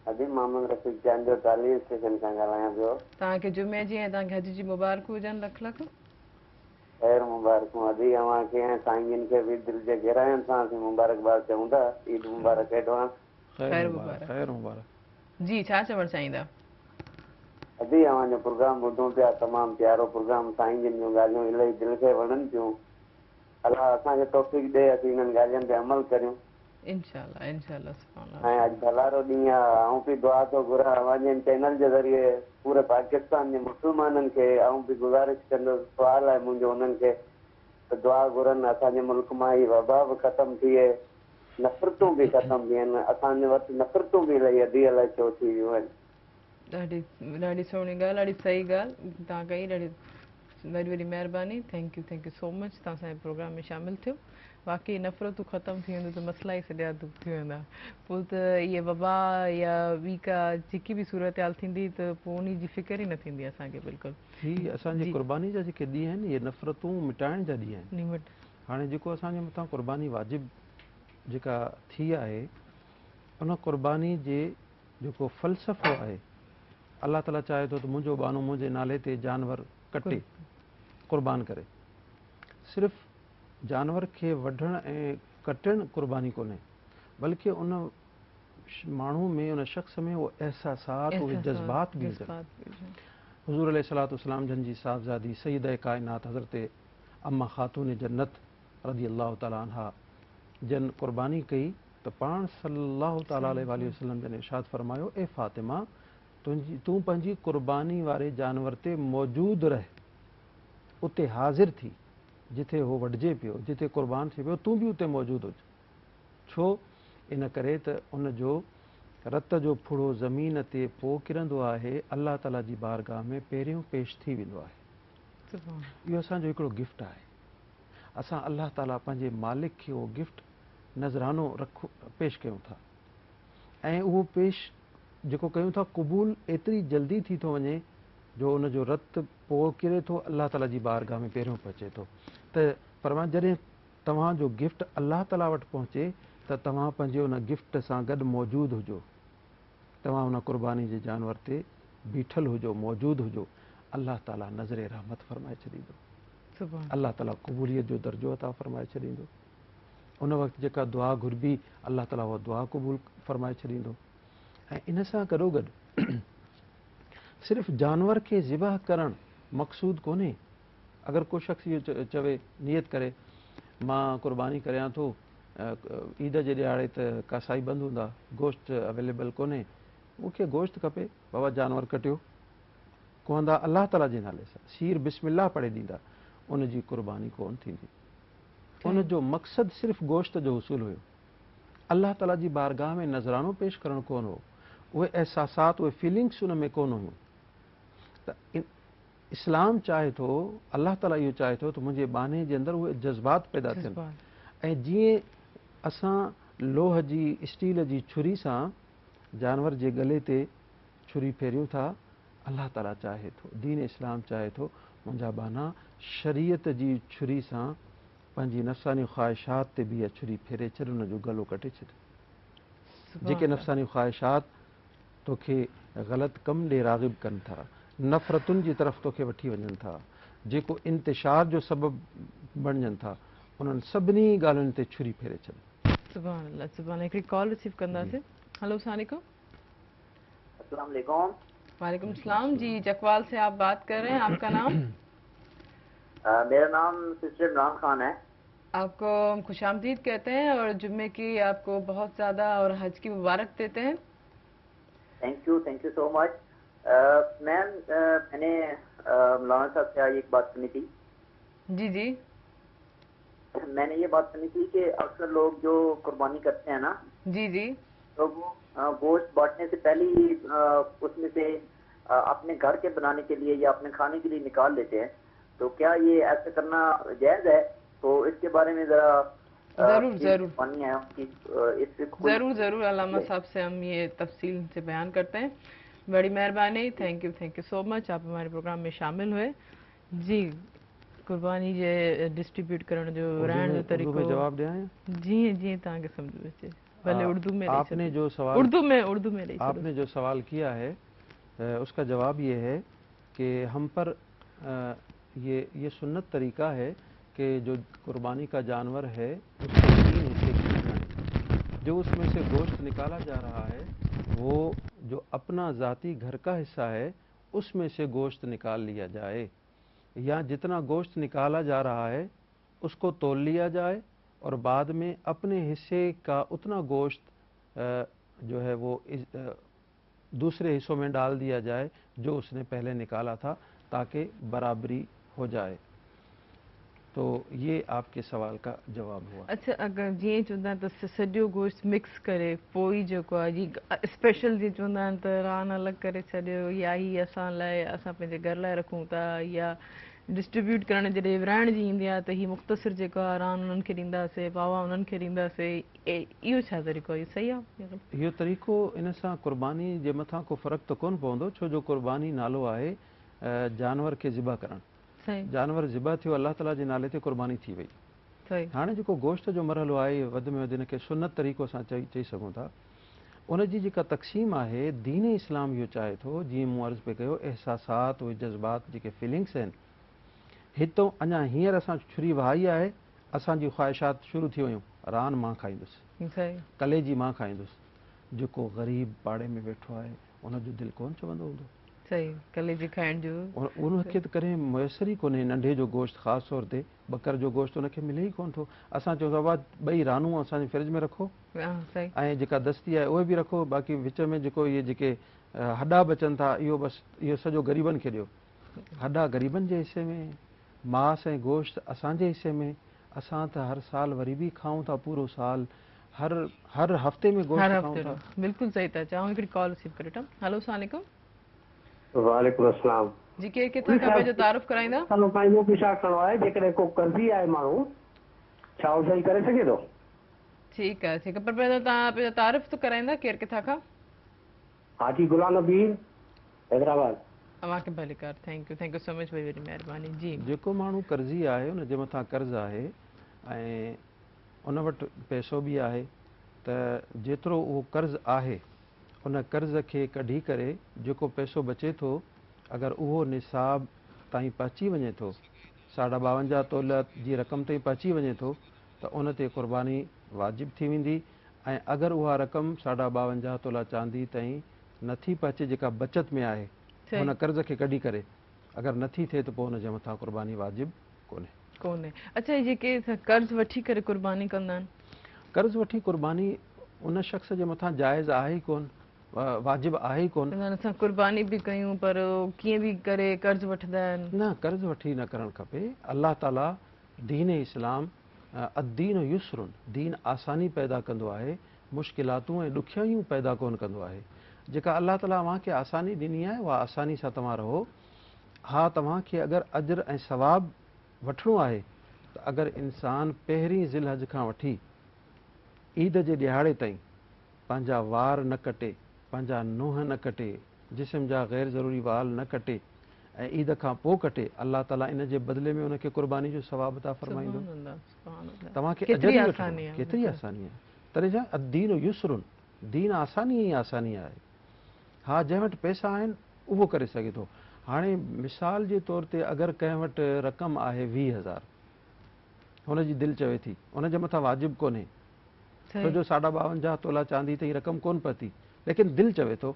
अदी मोहम्मद रफ़ीक जान जो तालीम स्टेशन खां ॻाल्हायां पियो। तव्हांखे जुमे जी ऐं तव्हांखे हज जी मुबारकूं हुजनि लख लख। ख़ैर मुबारकूं अदी, अव्हांखे ऐं साईं खे बि दिलि जे गहराइनि सां असीं मुबारकबाद चऊं था। ईद मुबारक एडवांस। ख़ैर मुबारक। ख़ैर मुबारक जी, छा चवणु चाहींदा? अदी अव्हांजो प्रोग्राम ॿुधूं पिया, तमामु प्यारो प्रोग्राम, साईं जिन जूं ॻाल्हियूं इलाही दिलि खे वणनि पियूं। अलाह असांखे तौफ़ीक़ ॾे असीं इन्हनि ॻाल्हियुनि ते अमल करियूं। इंशाअल्लाह इंशाअल्लाह सुभाणे। ऐं अॼु भलारो ॾींहुं आहे, आऊं बि दुआ थो घुरां अव्हांजे चैनल जे ज़रिए पूरे पाकिस्तान जे मुस्लमाननि खे आऊं बि गुज़ारिश कंदुसि, सुवाल आहे मुंहिंजो उन्हनि खे त दुआ घुरनि असांजे मुल्क मां ही वबा बि ख़तमु थिए, नफ़रतूं बि ख़तमु थियनि। असांजे वटि नफ़रतूं बि इलाही अदी अलाए छो थी वियूं आहिनि। ॾाढी सुहिणी ॻाल्हि, ॾाढी सही ॻाल्हि तव्हां कई, ॾाढी वॾी वॾी महिरबानी। थैंक यू सो मच, तव्हां असांजे प्रोग्राम में शामिलु थियो। वाक़ई नफ़रतूं ख़तमु थी वेंदियूं त मसइला ई सॼा दूर थी वेंदा। पोइ त इहे वबा या ॿी का जेकी बि सूरत हाल थींदी त पोइ उन जी फ़िकर ई न थींदी असांखे बिल्कुलु। ही असांजी क़ुर्बानी जा जेके ॾींहं आहिनि इहे नफ़रतूं मिटाइण जा ॾींहं आहिनि। हाणे जेको असांजे मथां क़ुर्बानी वाजिबु जेका थी आहे, उन क़ुर्बानी जे जेको फ़लसफ़ो आहे, अलाह ताला चाहे थो त मुंहिंजो बानो मुंहिंजे नाले ते जानवर कटे क़ुर्बान करे। सिर्फ़ु जानवर खे वढणु ऐं कटणु क़ुर्बानी कोन्हे, बल्कि उन माण्हू में, उन शख़्स में उहे एहसासात, उहे जज़्बात बि हुजनि। हुज़ूर अलैहिस्सलातु वस्सलाम जन जी साहबज़ादी सईद काइनात हज़रत अम्मा ख़ातून जन्नत रज़ी अल्लाह ताला अन्हा जन क़ुर्बानी कई त पाण सल्लल्लाहु ताला अलैहि वसल्लम जन इरशाद फरमायो, ए फ़ातिमा तूं पंहिंजी क़ुर्बानी वारे जानवर ते मौजूदु रह, उते हाज़िर थी, जिथे हो वढिजे पियो, जिथे क़ुर्बान थिए पियो, तूं बि उते मौजूदु हुज। छो? इन करे त उन जो रत जो फुड़ो ज़मीन ते पोइ किरंदो आहे, अल्लाह ताला जी बारगाह में पहिरियों पेश थी वेंदो आहे। इहो असांजो हिकिड़ो गिफ़्ट आहे। असां अल्लाह ताला पंहिंजे मालिक खे उहो गिफ़्ट नज़रानो पेश कयूं था, ऐं उहो पेश जेको कयूं था क़बूल एतिरी जल्दी थी थो वञे जो उनजो रत पोइ किरे थो, अल्लाह ताला जी बारगाह में पहिरियों पहुचे थो। त पर जॾहिं तव्हांजो गिफ़्ट अल्लाह ताला वटि पहुचे त तव्हां पंहिंजे उन गिफ़्ट सां गॾु मौजूदु हुजो, तव्हां उन क़ुर्बानी जे जानवर ते बीठल हुजो, मौजूदु हुजो। अल्लाह ताला नज़रे रहमत फरमाए छॾींदो, अल्लाह ताला क़बूलियत जो दर्जो अता फरमाए छॾींदो। उन वक़्तु जेका दुआ घुरबी अल्लाह ताला उहा दुआ क़बूल फरमाए छॾींदो। ऐं इन सां गॾोगॾु सिर्फ़ु जानवर खे ज़िबह करणु मक़सूदु कोन्हे। अगरि को शख़्स इहो चवे, नियत करे मां क़ुर्बानी करियां थो, ईद जे ॾियारे त कसाई बंदि हूंदा, गोश्त अवेलेबल कोन्हे, मूंखे गोश्त खपे, बाबा जानवर कटियो, चवंदा अल्लाह ताला जे नाले सां सीर बिस्मिल्लाह पढ़े ॾींदा, उनजी क़ुर्बानी कोन थींदी। उनजो मक़सदु सिर्फ़ु गोश्त जो उसूल हुयो, अल्लाह ताला जी बारगाह में नज़रानो पेश करणु कोन हो, उहे एहसासात, उहे फीलिंग्स उन में कोन हुयूं। त इस्लाम चाहे थो, अल्लाह ताला इहो चाहे थो त मुंहिंजे बाने जे अंदरि उहे जज़्बात पैदा थियनि। ऐं जीअं असां लोह जी, स्टील जी छुरी सां जानवर जे गले ते छुरी फेरियूं था, अल्लाह ताला चाहे थो, दीन इस्लाम चाहे थो मुंहिंजा बाना शरीयत जी छुरी सां पंहिंजी नफ़सानी ख़्वाहिशात ते बि इहा छुरी फेरे छॾ, उनजो गलो कटे छॾ। जेके नफ़सानी ख़्वाहिशात तोखे ग़लति कम ॾे राग़िब कनि था, नफ़रतुनि जी तरफ़ तोखे वठी वञनि था, जेको इंतिशार जो सबबु बणिजनि था, उन्हनि सभिनी ॻाल्हियुनि ते छुरी फेरे छॾ। सुभान अल्लाह। सुभान। हिकिड़ी कॉल रिसीव कंदासीं। हेलो अस्सलाम वालेकुम। अस्सलाम वालेकुम। वालेकुम सलाम जी, चकवाल से आप बात कर रहे हैं, आपका नाम? میرا نام سسٹر عمران خان ہے. آپ کو ہم خوش آمدید کہتے ہیں اور جمعے کی آپ کو بہت زیادہ اور حج کی مبارک دیتے ہیں. تھینک یو سو مچ. میم میں نے مولانا صاحب سے آج ایک بات سنی تھی. جی جی میں نے یہ بات سنی تھی کہ اکثر لوگ جو قربانی کرتے ہیں نا, جی جی تو وہ گوشت بانٹنے سے پہلے ہی اس میں سے اپنے گھر کے بنانے کے لیے یا اپنے کھانے کے لیے نکال لیتے ہیں. تو کیا یہ ایسا کرنا جائز ہے؟ تو اس کے بارے میں ذرا ضرور پانی ہے اس کی, اس سے ضرور علامہ صاحب سے ہم یہ تفصیل سے بیان کرتے ہیں. بڑی مہربانی. تھینک یو سو مچ. آپ ہمارے پروگرام میں شامل ہوئے. جی قربانی جو ڈسٹریبیوٹ کرنے جو رہن جو اردو میں طریقہ. جواب دیا ہے. جی تاکہ سمجھو بچے بھلے اردو میں آپ نے جو سوال اردو میں آپ نے جو سوال کیا ہے اس کا جواب یہ ہے کہ ہم پر یہ سنت طریقہ ہے کہ جو قربانی کا جانور ہے اس کے 3 حصے کیے جائیں. جو اس میں سے گوشت نکالا جا رہا ہے وہ جو اپنا ذاتی گھر کا حصہ ہے اس میں سے گوشت نکال لیا جائے, یا جتنا گوشت نکالا جا رہا ہے اس کو تول لیا جائے اور بعد میں اپنے حصے کا اتنا گوشت جو ہے وہ دوسرے حصوں میں ڈال دیا جائے جو اس نے پہلے نکالا تھا, تاکہ برابری ہو جائے. تو یہ آپ کے سوال کا جواب ہوا. اچھا اگر جی چوندا تو سجو گوشت مکس کرے پوئی جو کو جی اسپیشل جی چوندا تو ران الگ کرے چھڈیو یا ہی اساں لائے اساں پنجے گھر لائے رکھوں تا یا ڈسٹریبیوٹ کرنے جڑے ورائن جی اندی ہے تو ہی مختصر جو ران انہن کے ڈیندا سے باوا انہن کے ڈیندا سے ایو چھا طریقو یہ صحیح ہے؟ یہ طریقو ان سان قربانی جے متھاں کو فرق تو کون پوندو, छो जो قربانی नालो आहे जानवर खे ज़िबा करणु. जानवर ज़िबा थियो अल्लाह ताला जे नाले ते क़ुर्बानी थी वई. हाणे जेको गोश्त जो मरहलो आहे वधि में वधि हिन खे सुनत तरीक़ो सां चई सघूं था. उन जी जेका तक़सीम आहे दीन इस्लाम इहो चाहे थो, जीअं मूं अर्ज़ु पे कयो, एहसासात उहे जज़्बात जेके फीलिंग्स आहिनि हितो अञा हींअर असां छुरी वहाई आहे, असांजी ख़्वाहिशात शुरू थी वियूं. रान मां खाईंदुसि, कलेजी मां खाईंदुसि. जेको ग़रीब पाड़े में वेठो आहे उनजो दिलि कोन चवंदो हूंदो कलेजी खाइण जो, उनखे त करे मुयसर ई कोन्हे. नंढे जो गोश्त ख़ासि तौर ते बकर जो गोश्त उनखे मिले ई कोन थो. असां चऊं था ॿई रानूं असांजे फ्रिज में रखो ऐं जेका दस्ती आहे उहे बि रखो, बाक़ी विच में जेको इहे जेके हॾा बचनि था इहो बसि इहो सॼो ग़रीबनि खे ॾियो. हॾा ग़रीबनि जे हिसे में, मांस ऐं गोश्त असांजे हिसे में. असां त हर साल वरी बि खाऊं था, पूरो साल हर हफ़्ते में गोश्त खाऊं था. बिल्कुलु सही था चओ. हिकिड़ी कॉल रिसीव करे वठो. हेलो अस्सलाम वालेकुम. वालेकुम अस्सलाम. जी केरु किथां खां पंहिंजो तारुफ़ कराईंदा? असां पंहिंजो बि छा करिणो आहे, जेकॾहिं को कर्ज़ी आहे माण्हू छा उहो सही करे सघे थो? ठीकु आहे पर पहिरियों तव्हां पंहिंजो तारुफ़ त कराईंदा, केरु किथां खां? हाजी गुलाम नबी हैदराबाद. तव्हांखे भले कर. थैंक यू सो मच, वरी महिरबानी. जी जेको माण्हू कर्ज़ी आहे उन जे मथां कर्ज़ु आहे ऐं उन वटि पैसो बि आहे त जेतिरो उहो कर्ज़ु आहे उन कर्ज़ खे कढी करे जेको पैसो बचे थो, अगरि उहो निसाब ताईं पहुची वञे थो, 52.5 तोला जी रक़म ताईं पहुची वञे थो, त उन ते क़ुर्बानी वाजिबु थी वेंदी. ऐं अगरि उहा रक़म 52.5 तोला चांदी ताईं नथी पहुचे जेका बचत में आहे, हुन कर्ज़ खे कढी करे अगरि नथी थिए त पोइ हुनजे मथां क़ुर्बानी वाजिबु कोन्हे. अच्छा जेके कर्ज़ वठी करे क़ुर्बानी कंदा आहिनि, कर्ज़ वठी क़ुर्बानी उन शख़्स जे मथां जाइज़ आहे ई कोन, वाजिबु आहे ई कोन. असां क़ुर्बानी बि कयूं पर कीअं बि करे कर्ज़ वठंदा आहिनि. न, कर्ज़ वठी न करणु खपे. अल्लाह ताला दीन इस्लाम अद्दीन युस्रुन, दीन आसानी पैदा कंदो आहे, मुश्किलातूं ऐं ॾुखियाइयूं पैदा कोन कंदो आहे. जेका अल्लाह ताला अव्हांखे आसानी ॾिनी आहे उहा आसानी सां तव्हां रहो. हा, तव्हांखे अगरि अजर ऐं सवाबु वठिणो आहे त अगरि इंसानु पहिरीं ज़िलहज खां वठी ईद जे ॾिहाड़े ताईं पंहिंजा वार न कटे, पंहिंजा नूंहं न कटे, जिस्म जा ग़ैर ज़रूरी वाल न कटे ऐं ईद खां पोइ कटे, अल्लाह ताला इन जे बदिले में उनखे क़ुर्बानी जो सवाबु अता फरमाईंदो. तव्हांखे केतिरी आसानी आहे. तॾहिं छा अद्दीन युस्रुन, दीन आसानी ई आसानी आहे. हा, जंहिं वटि पैसा आहिनि उहो करे सघे थो. हाणे मिसाल जे तौर ते अगरि कंहिं वटि रक़म आहे 20,000, हुनजी दिलि चवे थी, उनजे मथां वाजिबु कोन्हे, छो जो 52.5 तोला चांदी ताईं रक़म कोन पहुती, लेकिन दिलि चवे थो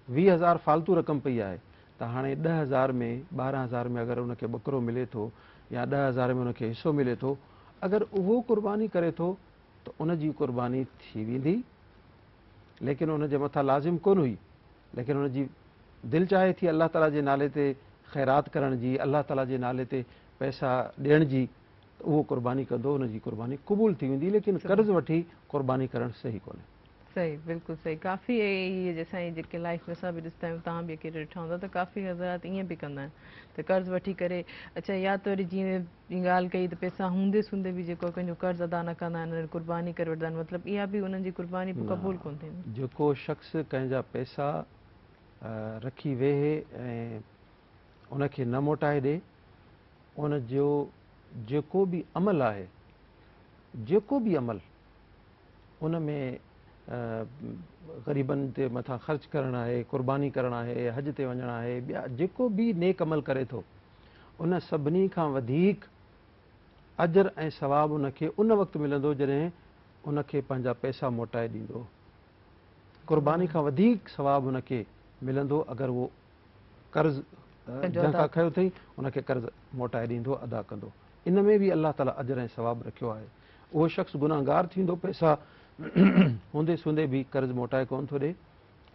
20,000 फालतू रक़म पई आहे, त हाणे 10,000 में 12,000 में अगरि उनखे ॿकरो मिले थो या 10,000 में उनखे हिसो मिले थो, अगरि उहो क़ुर्बानी करे थो त उन जी क़ुर्बानी थी वेंदी, लेकिन उन जे मथां लाज़िम कोन हुई, लेकिन उन जी दिलि चाहे थी अलाह ताला जे नाले ते ख़ैरात करण जी, अलाह ताला जे नाले ते पैसा ॾियण जी, त उहो क़ुर्बानी कंदो, उन जी क़ुर्बानी क़बूल थी वेंदी, लेकिन कर्ज़ वठी क़ुर्बानी करणु सही कोन्हे। सही, बिल्कुलु सही। काफ़ी इहे जैसा जेके लाइफ में असां बि ॾिसंदा आहियूं, तव्हां बि केॾो ॾिठा हूंदा, त काफ़ी हज़रात ईअं बि कंदा आहिनि त कर्ज़ वठी करे, अच्छा या त वरी जीअं ॻाल्हि कई त पैसा हूंदे सूंदे बि जेको पंहिंजो कर्ज़ अदा न कंदा आहिनि, क़ुर्बानी करे वठंदा आहिनि, मतिलबु इहा बि उन्हनि जी क़ुर्बानी क़बूल कोन थींदी। जेको शख़्स कंहिंजा पैसा रखी वेहे ऐं उनखे न मोटाए ॾे, उन जो जेको बि अमल आहे, जेको बि अमल उन में ग़रीबनि ते मथां ख़र्च करणु आहे, क़ुर्बानी करणु आहे, हज ते वञणु आहे, ॿिया जेको बि नेक अमल करे थो, उन सभिनी खां वधीक अजर ऐं सवाबु उनखे उन वक़्तु मिलंदो जॾहिं उनखे पंहिंजा पैसा मोटाए ॾींदो। क़ुर्बानी खां वधीक सवाबु उनखे मिलंदो अगरि उहो कर्ज़ जंहिंखां खंयो अथई उनखे कर्ज़ मोटाए ॾींदो, अदा कंदो। इन में बि अलाह ताला अजर ऐं सवाबु रखियो आहे। उहो शख़्स गुनाहगार थींदो, पैसा हूंदे सूंदे बि कर्ज़ मोटाए कोन थो ॾे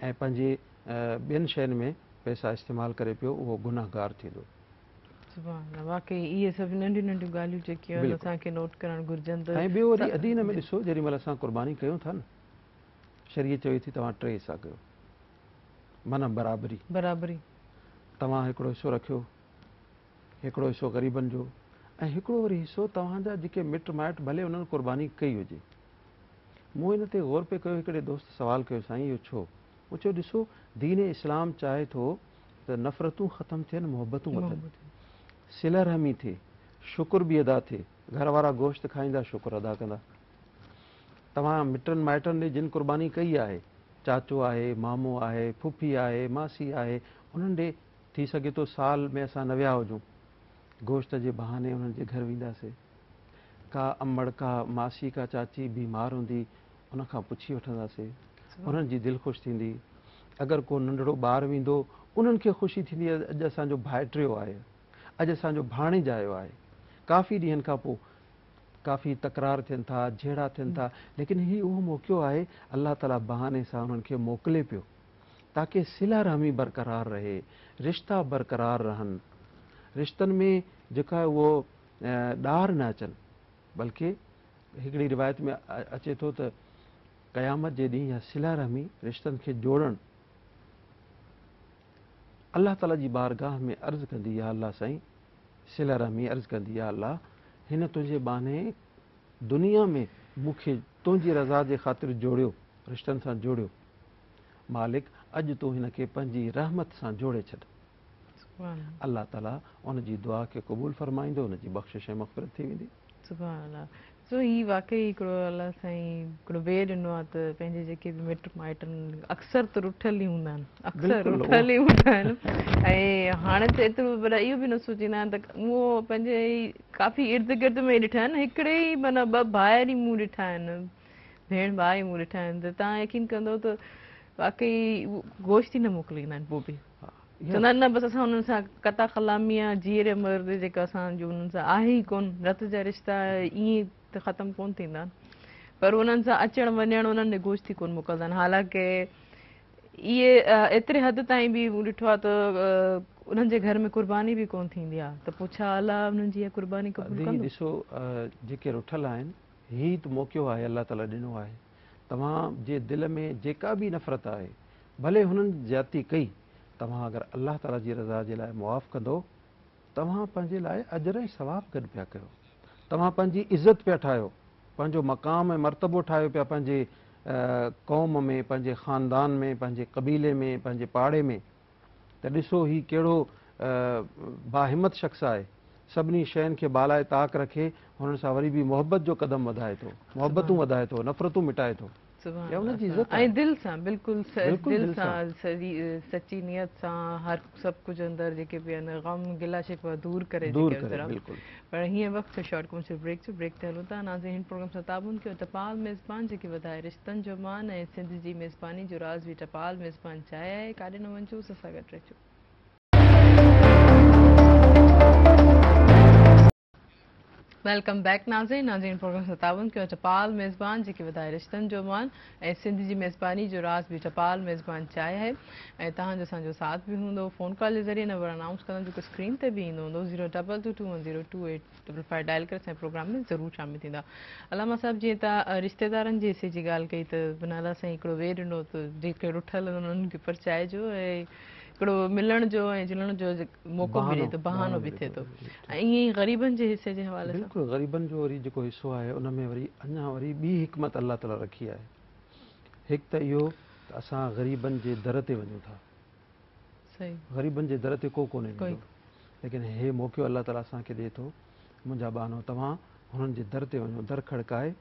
ऐं पंहिंजे ॿियनि शयुनि में पैसा इस्तेमालु करे पियो, उहो गुनाहगार थींदो। वाकई इहे सभु नंढियूं नंढियूं ॻाल्हियूं जेके आहिनि असांखे नोट करणु घुरिजनि। ऐं ॿियो वरी अदीन में ॾिसो, जेॾी महिल असां क़ुर्बानी कयूं था न, शरीयत चवे थी तव्हां 3 हिसा कयो, माना बराबरी। बराबरी। तव्हां हिकिड़ो हिसो रखियो, हिकिड़ो हिसो ग़रीबनि जो, ऐं हिकिड़ो वरी हिसो तव्हांजा जेके मिट माइट भले उन्हनि क़ुर्बानी कई हुजे। मूं हिन ते गौर पे कयो, हिकिड़े दोस्त सुवालु कयो, साईं इहो छो? मूं चयो ॾिसो, दीन इस्लाम चाहे थो त नफ़रतूं ख़तमु थियनि, मोहबतूं वधनि, सिला रहमी थिए, शुकुर बि अदा थिए। घर वारा गोश्त खाईंदा, शुकुर अदा कंदा। तव्हां मिटनि माइटनि ॾे जिन क़ुर्बानी कई आहे, चाचो आहे, मामो आहे, फुफी आहे, मासी आहे, उन्हनि ॾे थी सघे थो साल में असां न विया हुजूं, गोश्त जे बहाने उन्हनि जे घर वेंदासीं। का अमड़, का मासी, का चाची बीमार हूंदी, उनखां पुछी वठंदासीं, उन्हनि जी दिलि ख़ुशि थींदी। अगरि को नंढड़ो ॿारु वेंदो, उन्हनि खे ख़ुशी थींदी, अॼु असांजो भाइटियो आहे, अॼु असांजो भाणेज आयो आहे। काफ़ी ॾींहंनि खां पोइ काफ़ी तकरार थियनि था, झेड़ा थियनि था, लेकिन हीउ उहो मौक़ो आहे अलाह ताला बहाने सां उन्हनि खे मोकिले पियो, ताकी सिला रहमी बरक़रार रहे, रिश्ता बरक़रार रहनि, रिश्तनि में जेका उहो ॾार न अचनि। बल्कि हिकिड़ी रिवायत में अचे थो त क़यामत जे ॾींहुं या सिला रहमी रिश्तनि खे जोड़णु अलाह ताला जी बारगाह में अर्ज़ु कंदी, या अलाह साईं, सिला रहमी अर्ज़ु कंदी, या अलाह, हिन तुंहिंजे बहाने दुनिया में मूंखे तुंहिंजी रज़ा जे ख़ातिर जोड़ियो, रिश्तनि सां जोड़ियो। मालिक, अॼु तूं हिनखे पंहिंजी रहमत सां जोड़े छॾ। अलाह ताला उन जी दुआ खे क़बूल फरमाईंदो, उन जी बख़्शिश ऐं मग़फ़िरत थी वेंदी। सुभाणे अलाह। सो ही वाकई हिकिड़ो अलाह साईं हिकिड़ो ॿिए ॾिनो आहे त पंहिंजे जेके बि मिट माइटनि अक्सर त रुठल ई हूंदा आहिनि, अक्सर रुठल ई हूंदा आहिनि। ऐं हाणे त एतिरो पर इहो बि न सोचींदा आहिनि त उहो पंहिंजे काफ़ी इर्द गिर्द में ॾिठा आहिनि, हिकिड़े ई माना 2 भाइर ई मूं ॾिठा आहिनि, भेण भाउ ई मूं ॾिठा आहिनि, त तव्हां यकीन कंदो त वाकई गोश्त ई न मोकिलींदा आहिनि पोइ बि। चवंदा आहिनि न बसि असां हुननि सां कता ख़लामी आहे, जीअरे मर्द जेका असांजो उन्हनि सां आहे ई कोन, रत जा रिश्ता ईअं त ख़तमु कोन थींदा आहिनि, पर उन्हनि सां अचणु वञणु उन्हनि ॾे गोश्त ई कोन मोकिलंदा आहिनि। हालांकि इहे एतिरे हद ताईं बि मूं ॾिठो आहे त उन्हनि जे घर में क़ुर्बानी बि कोन थींदी आहे, त पोइ छा अलाह उन्हनि जी इहा क़ुर्बानी क़बूल कंदो? ॾिसो, जेके रुठल आहिनि, हीउ त मौक़ो आहे अलाह ताला ॾिनो आहे। तव्हां जे दिलि में जेका बि नफ़रत आहे, भले हुननि ज्याती कई, तव्हां अगरि अलाह ताला जी रज़ा जे लाइ मुआफ़ कंदो, तव्हां पंहिंजे लाइ अजर ऐं सवाब गॾु पिया कयो, तव्हां पंहिंजी इज़त पिया ठाहियो, पंहिंजो मक़ाम ऐं मर्तबो ठाहियो पिया पंहिंजे क़ौम में, पंहिंजे ख़ानदान में, पंहिंजे क़बीले में, पंहिंजे पाड़े में। त ॾिसो ही कहिड़ो बाहिमत शख़्स आहे, सभिनी शयुनि खे बालाए ताक रखे, हुननि सां वरी बि मोहबत जो क़दम वधाए थो, मोहबतूं वधाए थो, नफ़रतूं मिटाए थो। ऐं दिलि सां, बिल्कुलु दिलि सां, सची नियत सां, हर सभु कुझु अंदरि जेके बि आहिनि ग़म गिला शिकवा दूर करे। पर हीअं वक़्तु शॉर्ट कमर्शियल ब्रेक जो ब्रेक ते हलूं था। नाज़रीन, हिन प्रोग्राम सां ताबून कयो टपाल मेज़बान जेके वधाए रिश्तनि जो मान ऐं सिंध जी मेज़बानी जो राज़ बि टपाल मेज़बान चाहे आहे। काॾे न वञो, असां सां गॾु रहिजो। वेलकम बैक नाज़रीन प्रोग्राम सां ताउन कयो चपाल मेज़बान जेके वधाए रिश्तनि जो मान ऐं सिंध जी मेज़बानी जो राज़ बि चपाल मेज़बान चाहे है ऐं तव्हांजो असांजो साथ बि हूंदो फ़ोन कॉल जे ज़रिए नंबर अनाउंस कंदमि जेको स्क्रीन ते बि ईंदो हूंदो 02221028555 डायल करे असांजे प्रोग्राम में ज़रूरु शामिल थींदा। अलामा साहिब जीअं तव्हां रिश्तेदारनि जे हिसे जी ॻाल्हि कई त बनाला साईं हिकिड़ो वे ॾिनो त जेके रुठल आहिनि उन्हनि खे परचाइजो ऐं हिकिड़ो मिलण जो ऐं जुलण जो मौक़ो मिले थो बहानो बि थिए थो ऐं ईअं ई ग़रीबनि जे हिसे जे हवाले सां बिल्कुलु ग़रीबनि जो वरी जेको हिसो आहे उन में वरी अञा वरी ॿी हिकमत अलाह ताला रखी आहे। हिकु त इहो त असां ग़रीबनि जे दर ते वञूं था। सही ग़रीबनि जे दर ते को कोन्हे ॾींदो, लेकिन हे मौक़ो अलाह ताला असांखे ॾिए थो मुंहिंजा ॿानो तव्हां हुननि जे दर ते वञो, दर खड़काए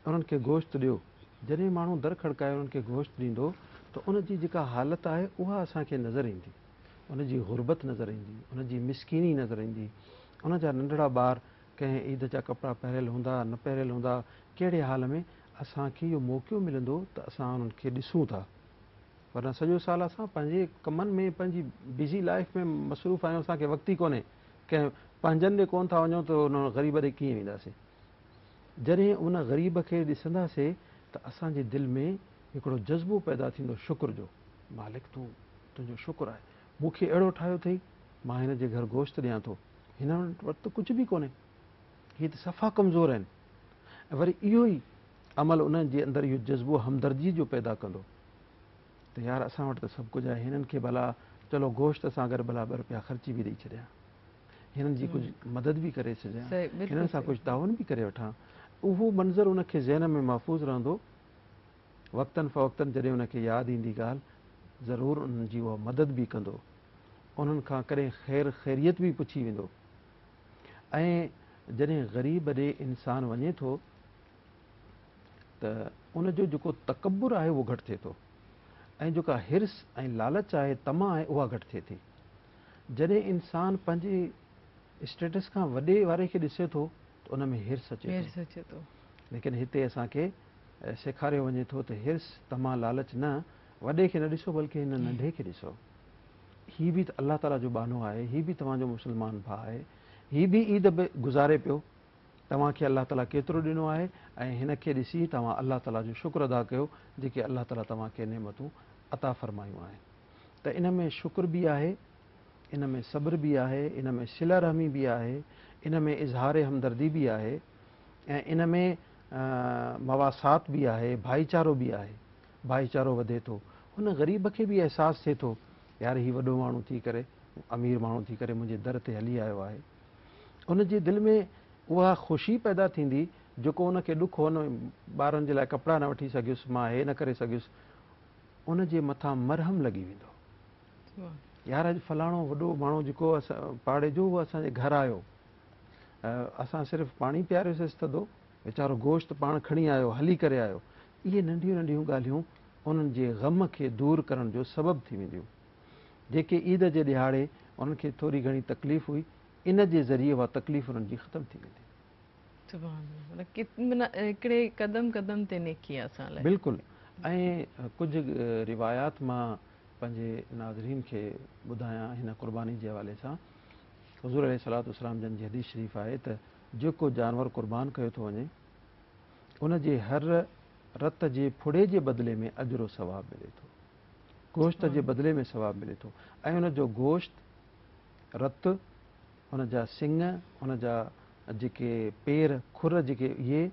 उन्हनि खे गोश्त ॾियो। जॾहिं माण्हू दर खड़काए उन्हनि खे गोश्त ॾींदो त उनजी जेका हालत आहे उहा असांखे नज़र ईंदी, उनजी गुरबत नज़र ईंदी, उनजी मिसकिनी नज़र ईंदी। उनजा नंढड़ा ॿार कंहिं ईद जा कपिड़ा पहिरियल हूंदा न पहिरियल हूंदा, कहिड़े हाल में असांखे इहो मौक़ो मिलंदो त असां उन्हनि खे ॾिसूं था। वरना सॼो साल असां पंहिंजे कमनि में पंहिंजी बिज़ी लाइफ में मसरूफ़ आहियूं, असांखे वक़्तु ई कोन्हे कंहिं पंहिंजनि ॾे कोन था वञूं त उन ग़रीब ॾे कीअं वेंदासीं। जॾहिं उन ग़रीब खे ॾिसंदासीं त असांजे दिलि में हिकिड़ो जज़्बो पैदा थींदो शुक्र जो, मालिक तूं तुंहिंजो शुक्र आहे, मूंखे अहिड़ो ठाहियो अथई, मां हिन जे घर गोश्त ॾियां थो, हिन वटि त कुझु बि कोन्हे, हीअ त सफ़ा कमज़ोर आहिनि। ऐं वरी इहो ई अमल उन्हनि जे अंदरि इहो जज़्बो हमदर्दी जो पैदा कंदो त यार असां वटि त सभु कुझु आहे, हिननि खे भला चलो गोश्त सां गॾु भला ॿ रुपया ख़र्ची बि ॾेई छॾियां, हिननि जी कुझु मदद बि करे छॾियां, हिननि सां कुझु ताउन बि करे वठां। उहो मंज़र उनखे ज़हन में महफ़ूज़ रहंदो। वक़्तनि फ़वक़्तनि जॾहिं उनखे यादि ईंदी ॻाल्हि, ज़रूरु उन्हनि जी उहा मदद बि कंदो, उन्हनि खां कॾहिं ख़ैर ख़ैरियत बि पुछी वेंदो। ऐं जॾहिं ग़रीब ॾे इंसानु वञे थो त उनजो जेको तकबुर आहे उहो घटि थिए थो ऐं जेका हिर्स ऐं लालच आहे, तमा आहे, उहा घटि थिए थी। जॾहिं इंसानु पंहिंजे स्टेटस खां वॾे वारे खे ॾिसे थो त उन में हिर्स अचे थो। लेकिन हिते असांखे सेखारियो वञे थो त हिर्स तमा लालच न, वॾे खे न ॾिसो बल्कि हिन नंढे खे ॾिसो। हीअ बि त अलाह ताला जो बानो आहे, हीअ बि तव्हांजो मुस्लमान भाउ आहे, हीअ बि ईद बि गुज़ारे पियो, तव्हांखे अलाह ताला केतिरो ॾिनो आहे ऐं हिन खे ॾिसी तव्हां अलाह ताला जो शुक्र अदा कयो जेके अलाह ताला तव्हांखे नेमतूं अता फ़रमायूं आहिनि। त इन में शुक्र बि आहे, इन में सब्र बि आहे, इन में सिला रहमी बि आहे, इन में इज़हार हमदर्दी बि आहे ऐं इन में मवासात बि आहे, भाईचारो बि आहे। भाईचारो वधे थो, हुन ग़रीब खे बि अहसासु थिए थो यार हीउ वॾो माण्हू थी करे, अमीर माण्हू थी करे मुंहिंजे दर ते हली आयो आहे। उनजे दिलि में उहा ख़ुशी पैदा थींदी जेको उनखे ॾुख हो, उन ॿारनि जे लाइ कपिड़ा न वठी सघियुसि, मां हे न करे सघियुसि, उनजे मथां मरहम लॻी वेंदो। यार अॼु फलाणो वॾो माण्हू जेको असां पाड़े जो उहो असांजे घर आयो, असां सिर्फ़ु पाणी पीआरियोसीं थधो, वीचारो गोश्त पाण खणी आयो, हली करे आयो। इहे नंढियूं नंढियूं ॻाल्हियूं उन्हनि जे ग़म खे दूरि करण जो सबबु थी वेंदियूं। जेके ईद जे ॾिहाड़े उन्हनि खे थोरी घणी तकलीफ़ हुई, इन जे ज़रिए उहा तकलीफ़ उन्हनि जी ख़तमु थी वेंदी। हिकिड़े क़दम क़दम ते नेकी आहे असां लाइ। बिल्कुलु। ऐं कुझु रिवायात मां पंहिंजे नाज़रीन खे ॿुधायां हिन क़ुर्बानी जे हवाले सां। हुज़ूर अलैहिस्सलातु वस्सलाम जन जी हदीस शरीफ़ आहे त जेको जानवर क़ुर्बान कयो थो वञे उनजे हर रत जे फुड़े जे बदिले में अजरो सवाबु मिले थो, गोश्त जे बदिले में सवाबु मिले थो। ऐं उनजो गोश्त, रत, उनजा सिंग, उनजा जेके पेर, खुर जेके इहे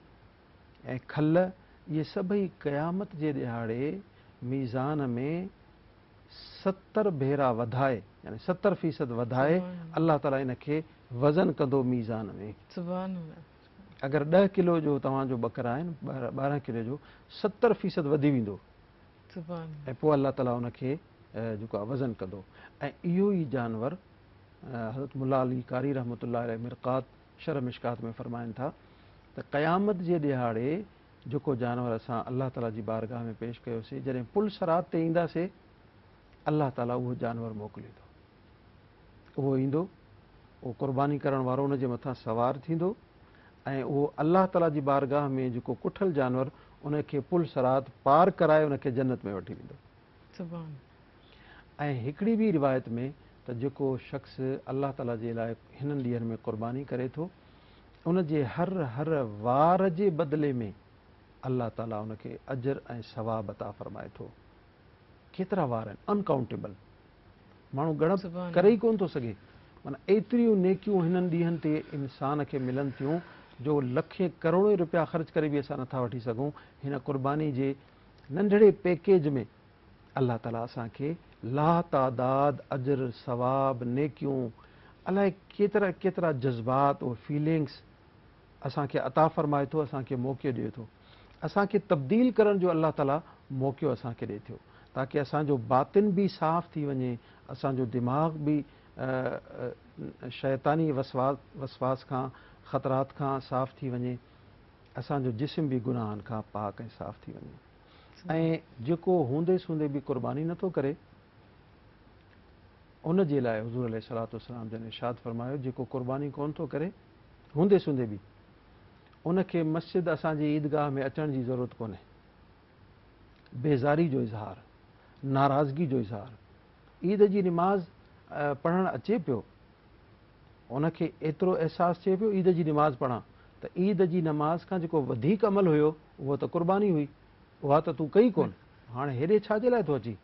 ऐं खल, इहे सभई क़यामत जे ॾिहाड़े मीज़ान में 70 भेरा वधाए, यानी 70% वधाए अलाह ताला इन खे वज़न कंदो मीज़ान में। अगरि 10 किलो जो तव्हांजो बकरा आहिनि, 12 किलो जो, 70% वधी वेंदो ऐं पोइ अलाह ताला उनखे जेको आहे वज़न कंदो। ऐं इहो ई जानवर हज़रत मुल्ला अली कारी रहमतुल्लाह अलैह मिरक़ात शर मिशकात में फ़रमाइनि था त क़यामत जे ॾिहाड़े जेको जानवर असां अलाह ताला जी बारगाह में पेश कयोसीं, जॾहिं पुल सरात ते ईंदासीं अलाह ताला उहो जानवर मोकिलींदो, उहो ईंदो, उहो क़ुर्बानी करण वारो उनजे मथां सवार थींदो ऐं उहो अलाह ताला जी बारगाह में जेको कुठल जानवर उनखे पुल सरात पार कराए उनखे जन्नत में वठी वेंदो। ऐं हिकिड़ी ॿी रिवायत में त जेको शख़्स अलाह ताला जे लाइ हिननि ॾींहंनि में क़ुर्बानी करे थो उन जे हर वार जे बदिले में अल्लाह ताला उनखे अजर ऐं सवाब अता फरमाए थो। केतिरा वार आहिनि, अनकाउंटेबल, माण्हू ॻणप सुभाणे करे ई कोन थो सघे। माना एतिरियूं नेकियूं हिननि ॾींहंनि ते इंसान खे मिलनि थियूं जो लखे करोड़े रुपया ख़र्च करे बि असां नथा वठी सघूं। हिन क़ुर्बानी जे नंढड़े पैकेज में अल्लाह ताला असांखे लातादाद अजर सवाब नेकियूं अलाए केतिरा केतिरा जज़्बात और फीलिंग्स असांखे अता फ़रमाए थो, असांखे मौक़ो ॾिए थो। असांखे तब्दील करण जो अल्लाह ताला मौक़ो असांखे ॾिए थो ताकी असांजो बातिन बि साफ़ थी वञे, असांजो दिमाग़ बि शैतानी वसवास खां ख़तरात खां साफ़ थी वञे, असांजो जिस्म बि गुनाहनि खां पाक ऐं साफ़ थी वञे। ऐं जेको हूंदे सूंदे बि क़ुर्बानी नथो करे उन जे लाइ हुज़ूर अलैहिस्सलातु वस्सलाम जन इरशाद फरमायो, जेको क़ुर्बानी कोन थो करे हूंदे सूंदे बि उनखे मस्जिद असांजी ईदगाह में अचण जी ज़रूरत कोन्हे। बेज़ारी जो इज़हार, नाराज़गी जो इज़हार, ईद जी निमाज़ पढ़णु अचे पियो, उनखे एतिरो अहसासु थिए पियो ईद जी निमाज़ पढ़ां, त ईद जी नमाज़ खां जेको वधीक अमल हुयो उहो त क़ुर्बानी हुई, उहा त तूं कई कोन, हाणे हेॾे छाजे लाइ थो अची।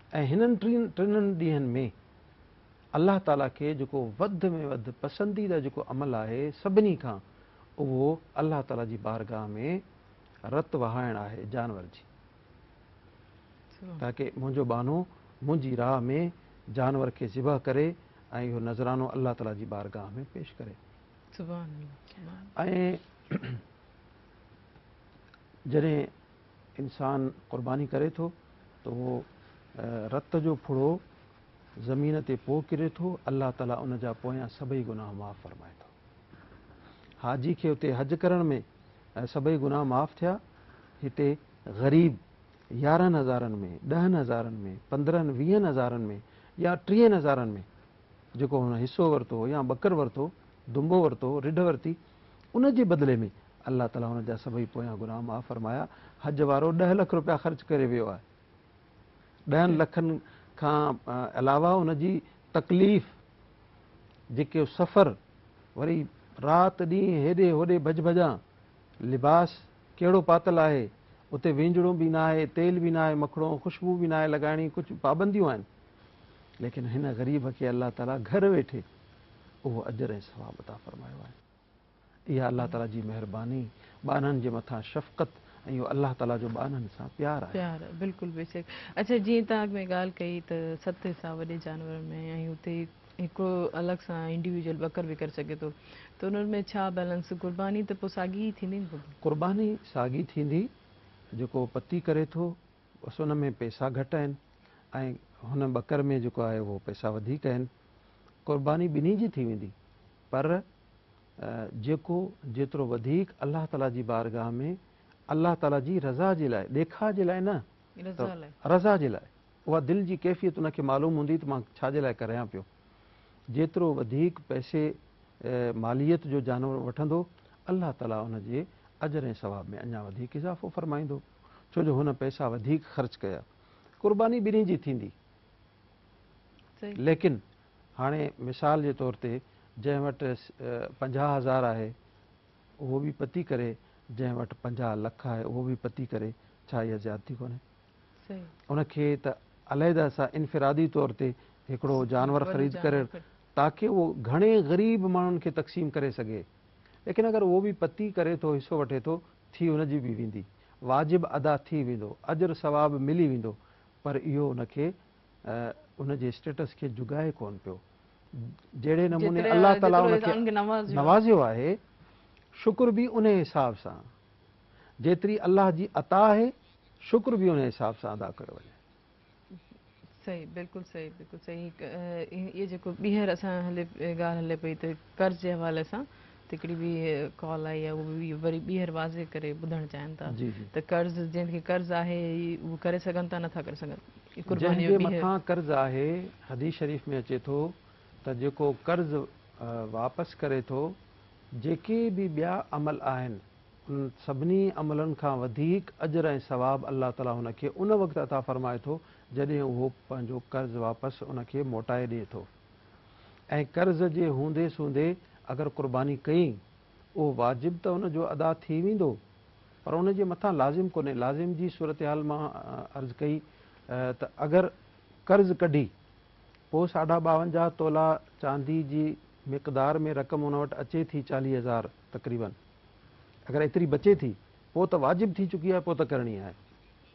ऐं हिननि टिनि ॾींहंनि में अल्लाह ताला खे जेको वधि में वधि पसंदीदा जेको अमल आहे सभिनी खां, उहो अल्लाह ताला जी बारगाह में रत वहाइणु आहे जानवर जी, ताकी मुंहिंजो बानो मुंहिंजी राह में जानवर खे ज़िबह करे ऐं इहो नज़रानो अल्लाह ताला जी बारगाह में पेश करे। ऐं जॾहिं इंसान क़ुर्बानी करे थो त उहो रत जो फुड़ो ज़मीन ते पोइ किरे थो, अल्लाह ताला उन जा पोयां सभई गुनाह माफ़ फरमाए थो। हाजी खे उते हज करण में सभई गुनाह माफ़ थिया, हिते ग़रीब 11,000 में 10,000 में 15-20,000 में या 30,000 में जेको हुन हिसो वरितो या ॿकर वरितो, दुंबो वरितो, रिढ वरिती, उन जे बदिले में अल्लाह ताला हुन जा सभई पोयां गुनाह माफ़ फरमाया। हज वारो 10 लख रुपया ख़र्च करे वियो आहे, 10 लखनि खां अलावा उनजी तकलीफ़, जेके सफ़र, वरी राति ॾींहुं हेॾे होॾे भॼ भॼां, लिबास कहिड़ो पातल आहे, उते विंजड़ो बि न आहे, तेल बि न आहे, मखणो ख़ुशबू बि न आहे लॻाइणी, कुझु पाबंदियूं आहिनि, लेकिन हिन ग़रीब खे अल्लाह ताला घर वेठे उहो अजर ऐं सवाब अता फरमायो आहे। इहा अल्लाह ताला जी महिरबानी, ॿारनि जे मथां शफ़क़त ऐं इहो अल्लाह ताला जो ॿारनि सां प्यार आहे। प्यार बिल्कुलु बेशक। अच्छा, जीअं तव्हां अॻु में ॻाल्हि कई त 7 हिसा वॾे जानवर में ऐं हुते हिकिड़ो अलॻि सां इंडिविजुअल ॿकर बि करे सघे थो, त उन्हनि में छा बैलेंस? क़ुर्बानी त पोइ साॻी थींदी न? क़ुर्बानी साॻी थींदी, जेको पती करे थो बसि उन में पैसा घटि आहिनि ऐं हुन ॿकर में जेको आहे उहो पैसा वधीक आहिनि। क़ुर्बानी ॿिन्ही जी थी वेंदी, पर जेको जेतिरो वधीक अल्लाह ताला जी बारगाह में अल्लाह ताला जी रज़ा जे लाइ, ॾेखार जे लाइ न, रज़ा जे लाइ, उहा दिलि जी कैफ़ियत उनखे मालूम हूंदी त मां छाजे लाइ करियां पियो। जेतिरो वधीक पैसे मालियत जो जानवर वठंदो, अल्लाह ताला उन जे अजर ऐं सवाब में अञा वधीक इज़ाफ़ो फरमाईंदो, छो जो हुन पैसा वधीक ख़र्च कया। क़ुर्बानी ॿिन्ही जी थींदी, लेकिन हाणे मिसाल जे तौर ते जंहिं वटि 50,000 आहे उहो बि पती करे, जंहिं वटि 50 लख आहे उहो बि पती करे, छा इहा ज़्यादती कोन्हे? उनखे त अलहदा सां इनफ़िरादी तौर ते हिकिड़ो जानवर ख़रीद करे ताकी उहो घणे ग़रीब माण्हुनि खे तक़सीम करे सघे, लेकिन अगरि उहो बि पती करे थो, हिसो वठे थो, थी हुनजी बि वेंदी, वाजिब अदा थी वेंदो, अजर सवाब मिली वेंदो, पर इहो उनखे उनजे स्टेटस खे जुगाए कोन पियो। जहिड़े नमूने अल्लाह ताला उनखे नवाज़ियो आहे, शुक्र बि उन हिसाब सां, जेतिरी अल्लाह जी अता आहे शुक्र बि उन हिसाब सां अदा कयो वञे। सही, बिल्कुलु सही, बिल्कुलु सही। इहे जेको ॿीहर असां ॻाल्हि हले पई त कर्ज़ जे हवाले सां त हिकिड़ी बि कॉल आई आहे, उहो बि वरी ॿीहर वाज़े करे ॿुधणु चाहिनि था त कर्ज़, जंहिंखे कर्ज़ आहे उहो करे सघनि था, नथा करे सघनि? जंहिंजे मथां कर्ज़ आहे, हदीस शरीफ़ में अचे थो त जेको कर्ज़ वापसि करे थो, जेके बि ॿिया अमल आहिनि उन सभिनी अमलनि खां वधीक अजर ऐं सवाब अल्लाह ताला हुनखे उन वक़्तु अता फ़रमाए थो जॾहिं उहो पंहिंजो कर्ज़ वापसि उनखे मोटाए ॾिए थो। ऐं कर्ज़ जे हूंदे सूंदे अगरि क़ुर्बानी कई उहो वाजिब त उनजो अदा थी वेंदो, पर उन जे मथां लाज़िम कोन्हे। लाज़िम जी सूरत हाल मां अर्ज़ु कई त अगरि कर्ज़ु कढी पोइ 52.5 तोला चांदी जी मिक़दार में रक़म उन वटि अचे थी 40,000 तक़रीबन, अगरि एतिरी बचे थी पोइ त वाजिब थी चुकी आहे, पोइ त करणी आहे।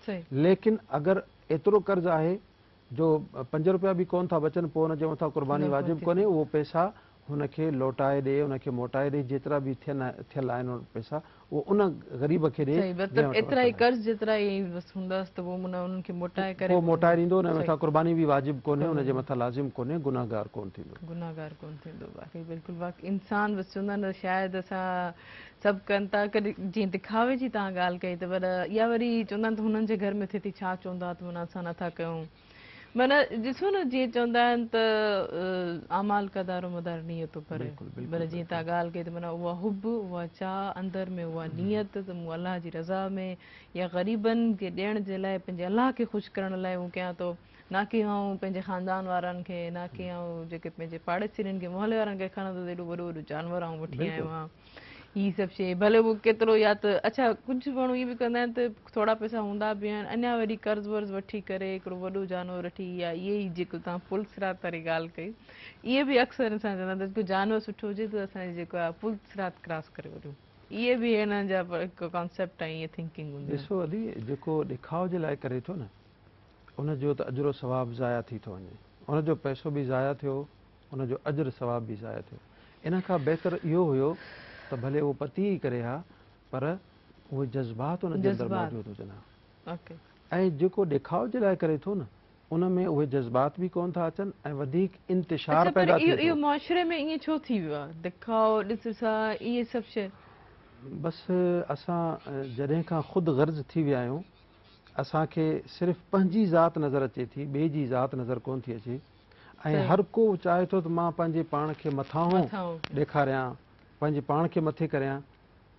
सही लेकिन अगरि एतिरो कर्ज़ु आहे जो 5 रुपया बि कोन था बचनि, पोइ हुनजे मथां क़ुर्बानी वाजिब कोन्हे। उहो पैसा हुनखे लोटाए ॾे, हुनखे मोटाए ॾे, जेतिरा बि थियल आहिनि उन पैसा उहो उन ग़रीब खे ॾे। सही मतिलबु एतिरा ई कर्ज़ जेतिरा ई हूंदसि त पोइ उन्हनि खे मोटाए करे पोइ मोटाए ॾींदो, हुन मथां क़ुर्बानी बि वाजिब कोन्हे, हुनजे मथां लाज़िम कोन्हे, गुनाहगार कोन थींदो। गुनाहगार कोन थींदो। बाक़ी बिल्कुलु वाक़ई इंसान बसि चवंदा आहिनि शायदि असां सभु कनि था, कॾहिं जीअं दिखावे जी तव्हां ॻाल्हि कई त पर इहा वरी चवंदा आहिनि त हुननि जे घर में थिए थी छा चवंदा त माना असां नथा कयूं। माना ॾिसो न जीअं चवंदा आहिनि त अमाल का दारो मदार नियत पर पर जीअं तव्हां ॻाल्हि कई त माना उहा हुब, उहा चाह अंदरि में, उहा नियत त मूं अलाह जी रज़ा में या ग़रीबनि खे ॾियण जे लाइ, पंहिंजे अलाह खे ख़ुशि करण लाइ उहो कयां थो, न की आऊं पंहिंजे ख़ानदान वारनि खे, न की आऊं जेके पंहिंजे पाड़ेसिरनि खे, मोहल्ले वारनि खे खणंदो एॾो वॾो वॾो जानवर आऊं वठी आयो आहियां। हीअ सभु शइ भले उहो केतिरो या त अच्छा कुझु माण्हू इहे बि कंदा आहिनि त थोरा पैसा हूंदा बि आहिनि, अञा वरी कर्ज़ वर्ज़ वठी करे हिकिड़ो वॾो जानवर वठी, या इहे ई जेको तव्हां पुलसरात वारी ॻाल्हि कई, इहे बि अक्सर असां चवंदा आहिनि त जेको जानवर सुठो हुजे त असांजी जेको आहे पुलसरात क्रॉस करे वठूं। इहे बि हिननि जा हिकु कॉन्सेप्ट आहे, ईअं थिंकिंग हूंदी आहे। ॾिसो अदी, जेको ॾेखाव जे लाइ करे थो न उनजो त अजरो सवाबु ज़ाया थी थो वञे, उनजो पैसो बि ज़ाया थियो, उनजो अजर सवाबु बि ज़ाया थियो। इन खां बहितर इहो हुयो त भले उहो पती ई करे हा, पर उहे जज़्बात उनजे अंदरि मौजूदु हुजनि हा। ऐं जेको ॾेखाव जे लाइ करे थो न उन में उहे जज़्बात बि कोन था अचनि ऐं वधीक इंतिशार पैदा थिए थो। इहो मुआशरे में ईअं छो थी वियो आहे ॾेखाव ॾिस सां इहे सभु शइ? बसि असां जॾहिं खां ख़ुदि गर्ज़ थी विया आहियूं, असांखे सिर्फ़ु पंहिंजी ज़ात नज़र अचे थी, ॿिए जी ज़ात नज़र कोन थी अचे। ऐं हर को चाहे थो त मां पंहिंजे पाण खे मथां ॾेखारियां, पंहिंजे पाण खे मथे करियां।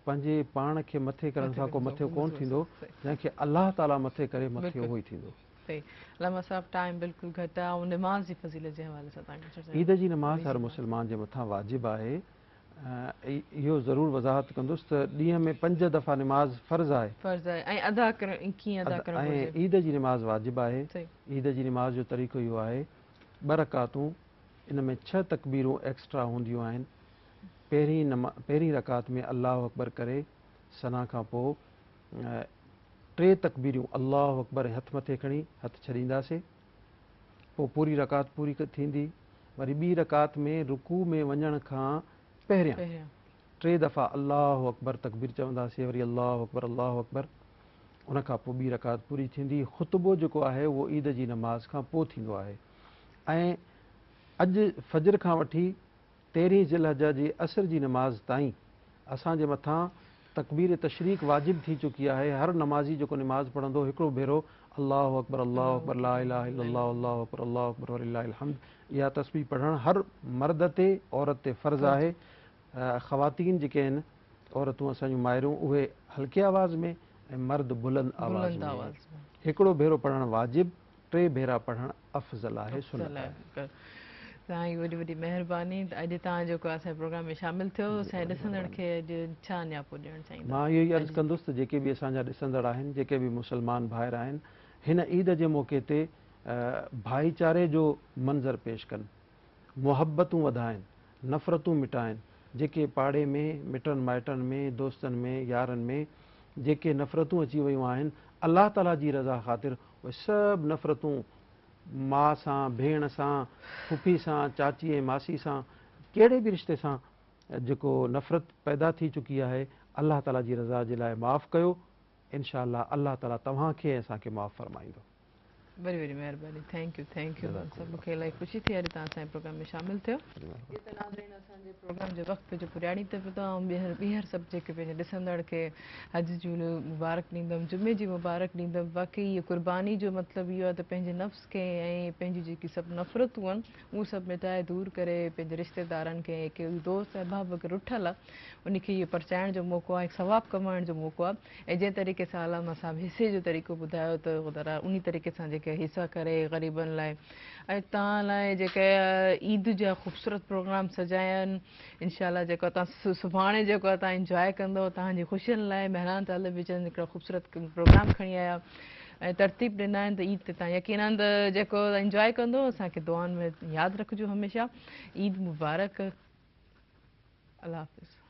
पंहिंजे पाण खे मथे करण सां को मथे कोन थींदो, जंहिंखे अलाह ताला मथे करे मथे उहो ई थींदो। सही लमा साहब, टाइम बिल्कुलु घटि आहे ऐं निमाज़ जी फज़ीलत जे हवाले सां तव्हांखे ईद जी नमाज़ हर मुस्लमान जे मथां वाजिबु आहे। इहो ज़रूरु वज़ाहत कंदुसि त ॾींहं में 5 दफ़ा निमाज़ फ़र्ज़ु आहे, ऐं अदा करण कीअं अदा करणु घुरिजे। ऐं ईद जी निमाज़ वाजिबु आहे। ईद जी निमाज़ जो तरीक़ो इहो आहे, 2 रकातूं, इन में 6 तकबीरूं एक्स्ट्रा हूंदियूं आहिनि। पहिरीं रकात में अल्लाह अकबर करे सना खां पोइ 3 तकबीरूं अल्लाह अकबर हथु मथे खणी हथु छॾींदासीं, पोइ पूरी रकात पूरी थींदी। वरी ॿी रकात में रुकू में वञण खां पहिरियां 3 दफ़ा अल्लाह अकबर तकबीर चवंदासीं, वरी अल्लाह अकबर, उन खां पोइ ॿी रकात पूरी थींदी। ख़ुतबो जेको आहे उहो ईद जी नमाज़ खां पोइ थींदो आहे। ऐं अॼु फजर खां वठी 13 ज़िलहज जी असर जी नमाज़ ताईं असांजे मथां तकबीर तशरीक वाजिब थी चुकी आहे। हर नमाज़ी जेको निमाज़ पढ़ंदो हिकिड़ो भेरो अल्लाह अकबर ला इलाहा इल्लल्लाह अल्लाह अकबर वलिल्लाहिल हम्द इहा तस्बीह पढ़णु हर मर्द ते औरत ते फ़र्ज़ु आहे। ख़वातीन जेके आहिनि, औरतूं असांजूं माइरूं, उहे हल्के आवाज़ में ऐं मर्द बुलंद आवाज़ में। हिकिड़ो भेरो पढ़णु वाजिब, 3 भेरा पढ़णु अफ़ज़ल आहे, सुन्नत आहे। तव्हांजी वॾी वॾी महिरबानी। अॼु तव्हां जेको आहे असांजे प्रोग्राम में शामिलु थियो, असांजे ॾिसंदड़ खे अॼु छा न्यापो ॾियणु चाहींदा? मां इहो ई अर्ज़ु कंदुसि त जेके बि असांजा ॾिसंदड़ आहिनि, जेके बि मुस्लमान भाइर आहिनि, हिन ईद जे मौक़े ते भाईचारे जो मंज़र पेश कनि, मुहबतूं वधाइनि, नफ़रतूं मिटाइनि। जेके पाड़े में, मिटनि माइटनि में, दोस्तनि में, यारनि में जेके नफ़रतूं अची वियूं आहिनि, अलाह ताला जी रज़ा ख़ातिर उहे सभु नफ़रतूं माउ सां, भेण सां, फुफी सां, चाची ऐं मासी सां, कहिड़े बि रिश्ते सां जेको नफ़रत पैदा थी चुकी आहे, अलाह ताला जी रज़ा जे लाइ माफ़ु कयो। इनशा अलाह ताला तव्हांखे ऐं असांखे माफ़ु फ़रमाईंदो। वरी वरी महिरबानी। थैंक यू सभु। मूंखे इलाही ख़ुशी थी अॼु तव्हां असांजे प्रोग्राम में शामिलु थियो। असांजे प्रोग्राम जो वक़्तु जो पुॼाणी त पियो ऐं ॿीहर सभु जेके पंहिंजे ॾिसंदड़ खे हज जूं मुबारक ॾींदमि, जुमे जी मुबारक ॾींदमि। बाक़ी इहो क़ुर्बानी जो मतिलबु इहो आहे त पंहिंजे नफ़्स खे ऐं पंहिंजी जेकी सभु नफ़रतूं आहिनि उहे सभु मिटाए दूरि करे पंहिंजे रिश्तेदारनि खे, के दोस्त अहबाब खे रुठल आहे उनखे इहो परचाइण जो मौक़ो आहे, सवाबु कमाइण जो मौक़ो आहे। ऐं जंहिं तरीक़े सां अलामा साहिबु हिसे जो तरीक़ो ॿुधायो त उन तरीक़े सां जेके जेके हिसा करे ग़रीबनि लाइ ऐं तव्हां लाइ जेके ईद जा ख़ूबसूरत प्रोग्राम सजाया आहिनि इंशाल्लाह जेको तव्हां सुभाणे जेको आहे तव्हां इंजॉय कंदो तव्हांजी ख़ुशियुनि लाइ महिरान टेलीविजन हिकिड़ो ख़ूबसूरत प्रोग्राम खणी आया ऐं तरतीब ॾिना आहिनि त ईद ते तव्हां यकीनन जेको इंजॉय कंदो असांखे दुआनि में यादि रखिजो हमेशह ईद मुबारक अल्लाह हाफ़िज़